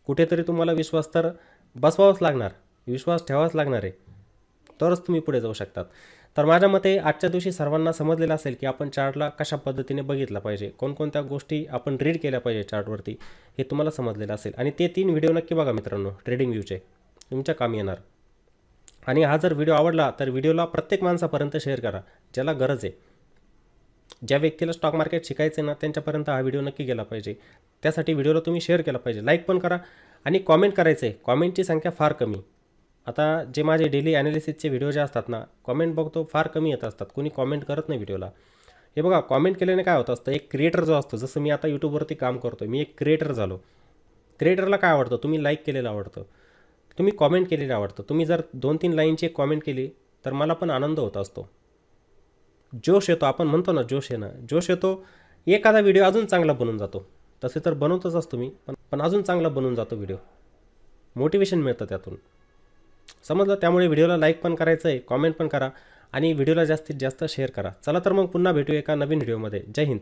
[SPEAKER 1] कुठेतरी तुम्हाला विश्वास तर बसवावाच लागणार, विश्वास ठेवावाच लागणार आहे, तरच तुम्ही पुढे जाऊ शकतात. तर माझ्या मते आजच्या दिवशी सर्वांना समजलेलं असेल की आपण चार्टला कशा पद्धतीने बघितला पाहिजे, कोणकोणत्या गोष्टी आपण रीड केल्या पाहिजे चार्टवरती, हे तुम्हाला समजलेलं असेल. आणि ते 3 व्हिडिओ नक्की बघा मित्रांनो, ट्रेडिंग व्ह्यूचे, तुमच्या कामी येणार. आणि हा जर व्हिडिओ आवडला तर व्हिडिओला प्रत्येक माणसापर्यंत शेअर करा ज्याला गरज आहे. ज्या व्यक्तीला स्टॉक मार्केट शिकायचं आहे ना, त्यांच्यापर्यंत हा व्हिडिओ नक्की गेला पाहिजे. त्यासाठी व्हिडिओला तुम्ही शेअर केला पाहिजे, लाईक पण करा आणि कॉमेंट करायचं आहे. कॉमेंटची संख्या फार कमी. आता जे माझे डेली ॲनालिसिसचे व्हिडिओ जे असतात ना, कॉमेंट बघतो फार कमी येत असतात, कोणी कॉमेंट करत नाही व्हिडिओला. हे बघा, कॉमेंट केल्याने काय होतं असतं, एक क्रिएटर जो असतो, जसं मी आता यूट्यूबवरती काम करतो, मी एक क्रिएटर झालो. क्रिएटरला काय आवडतं, तुम्ही लाईक केलेलं आवडतं, तुम्ही कॉमेंट केलेलं आवडतं. तुम्ही जर 2-3 लाईनची एक कॉमेंट केली तर मला पण आनंद होत असतो, जोश येतो. आपण म्हणतो ना जोश येतो. एखादा व्हिडिओ अजून चांगला बनून जातो. तसे तर बनवतच असतो मी, पण अजून चांगला बनून जातो व्हिडिओ. मोटिवेशन मिळतं त्यातून, समजलं. त्यामुळे व्हिडिओला लाईक पण करायचं आहे, कॉमेंट पण करा आणि व्हिडिओला जास्तीत जास्त शेअर करा. चला तर मग पुन्हा भेटू एका नवीन व्हिडिओमध्ये. जय हिंद.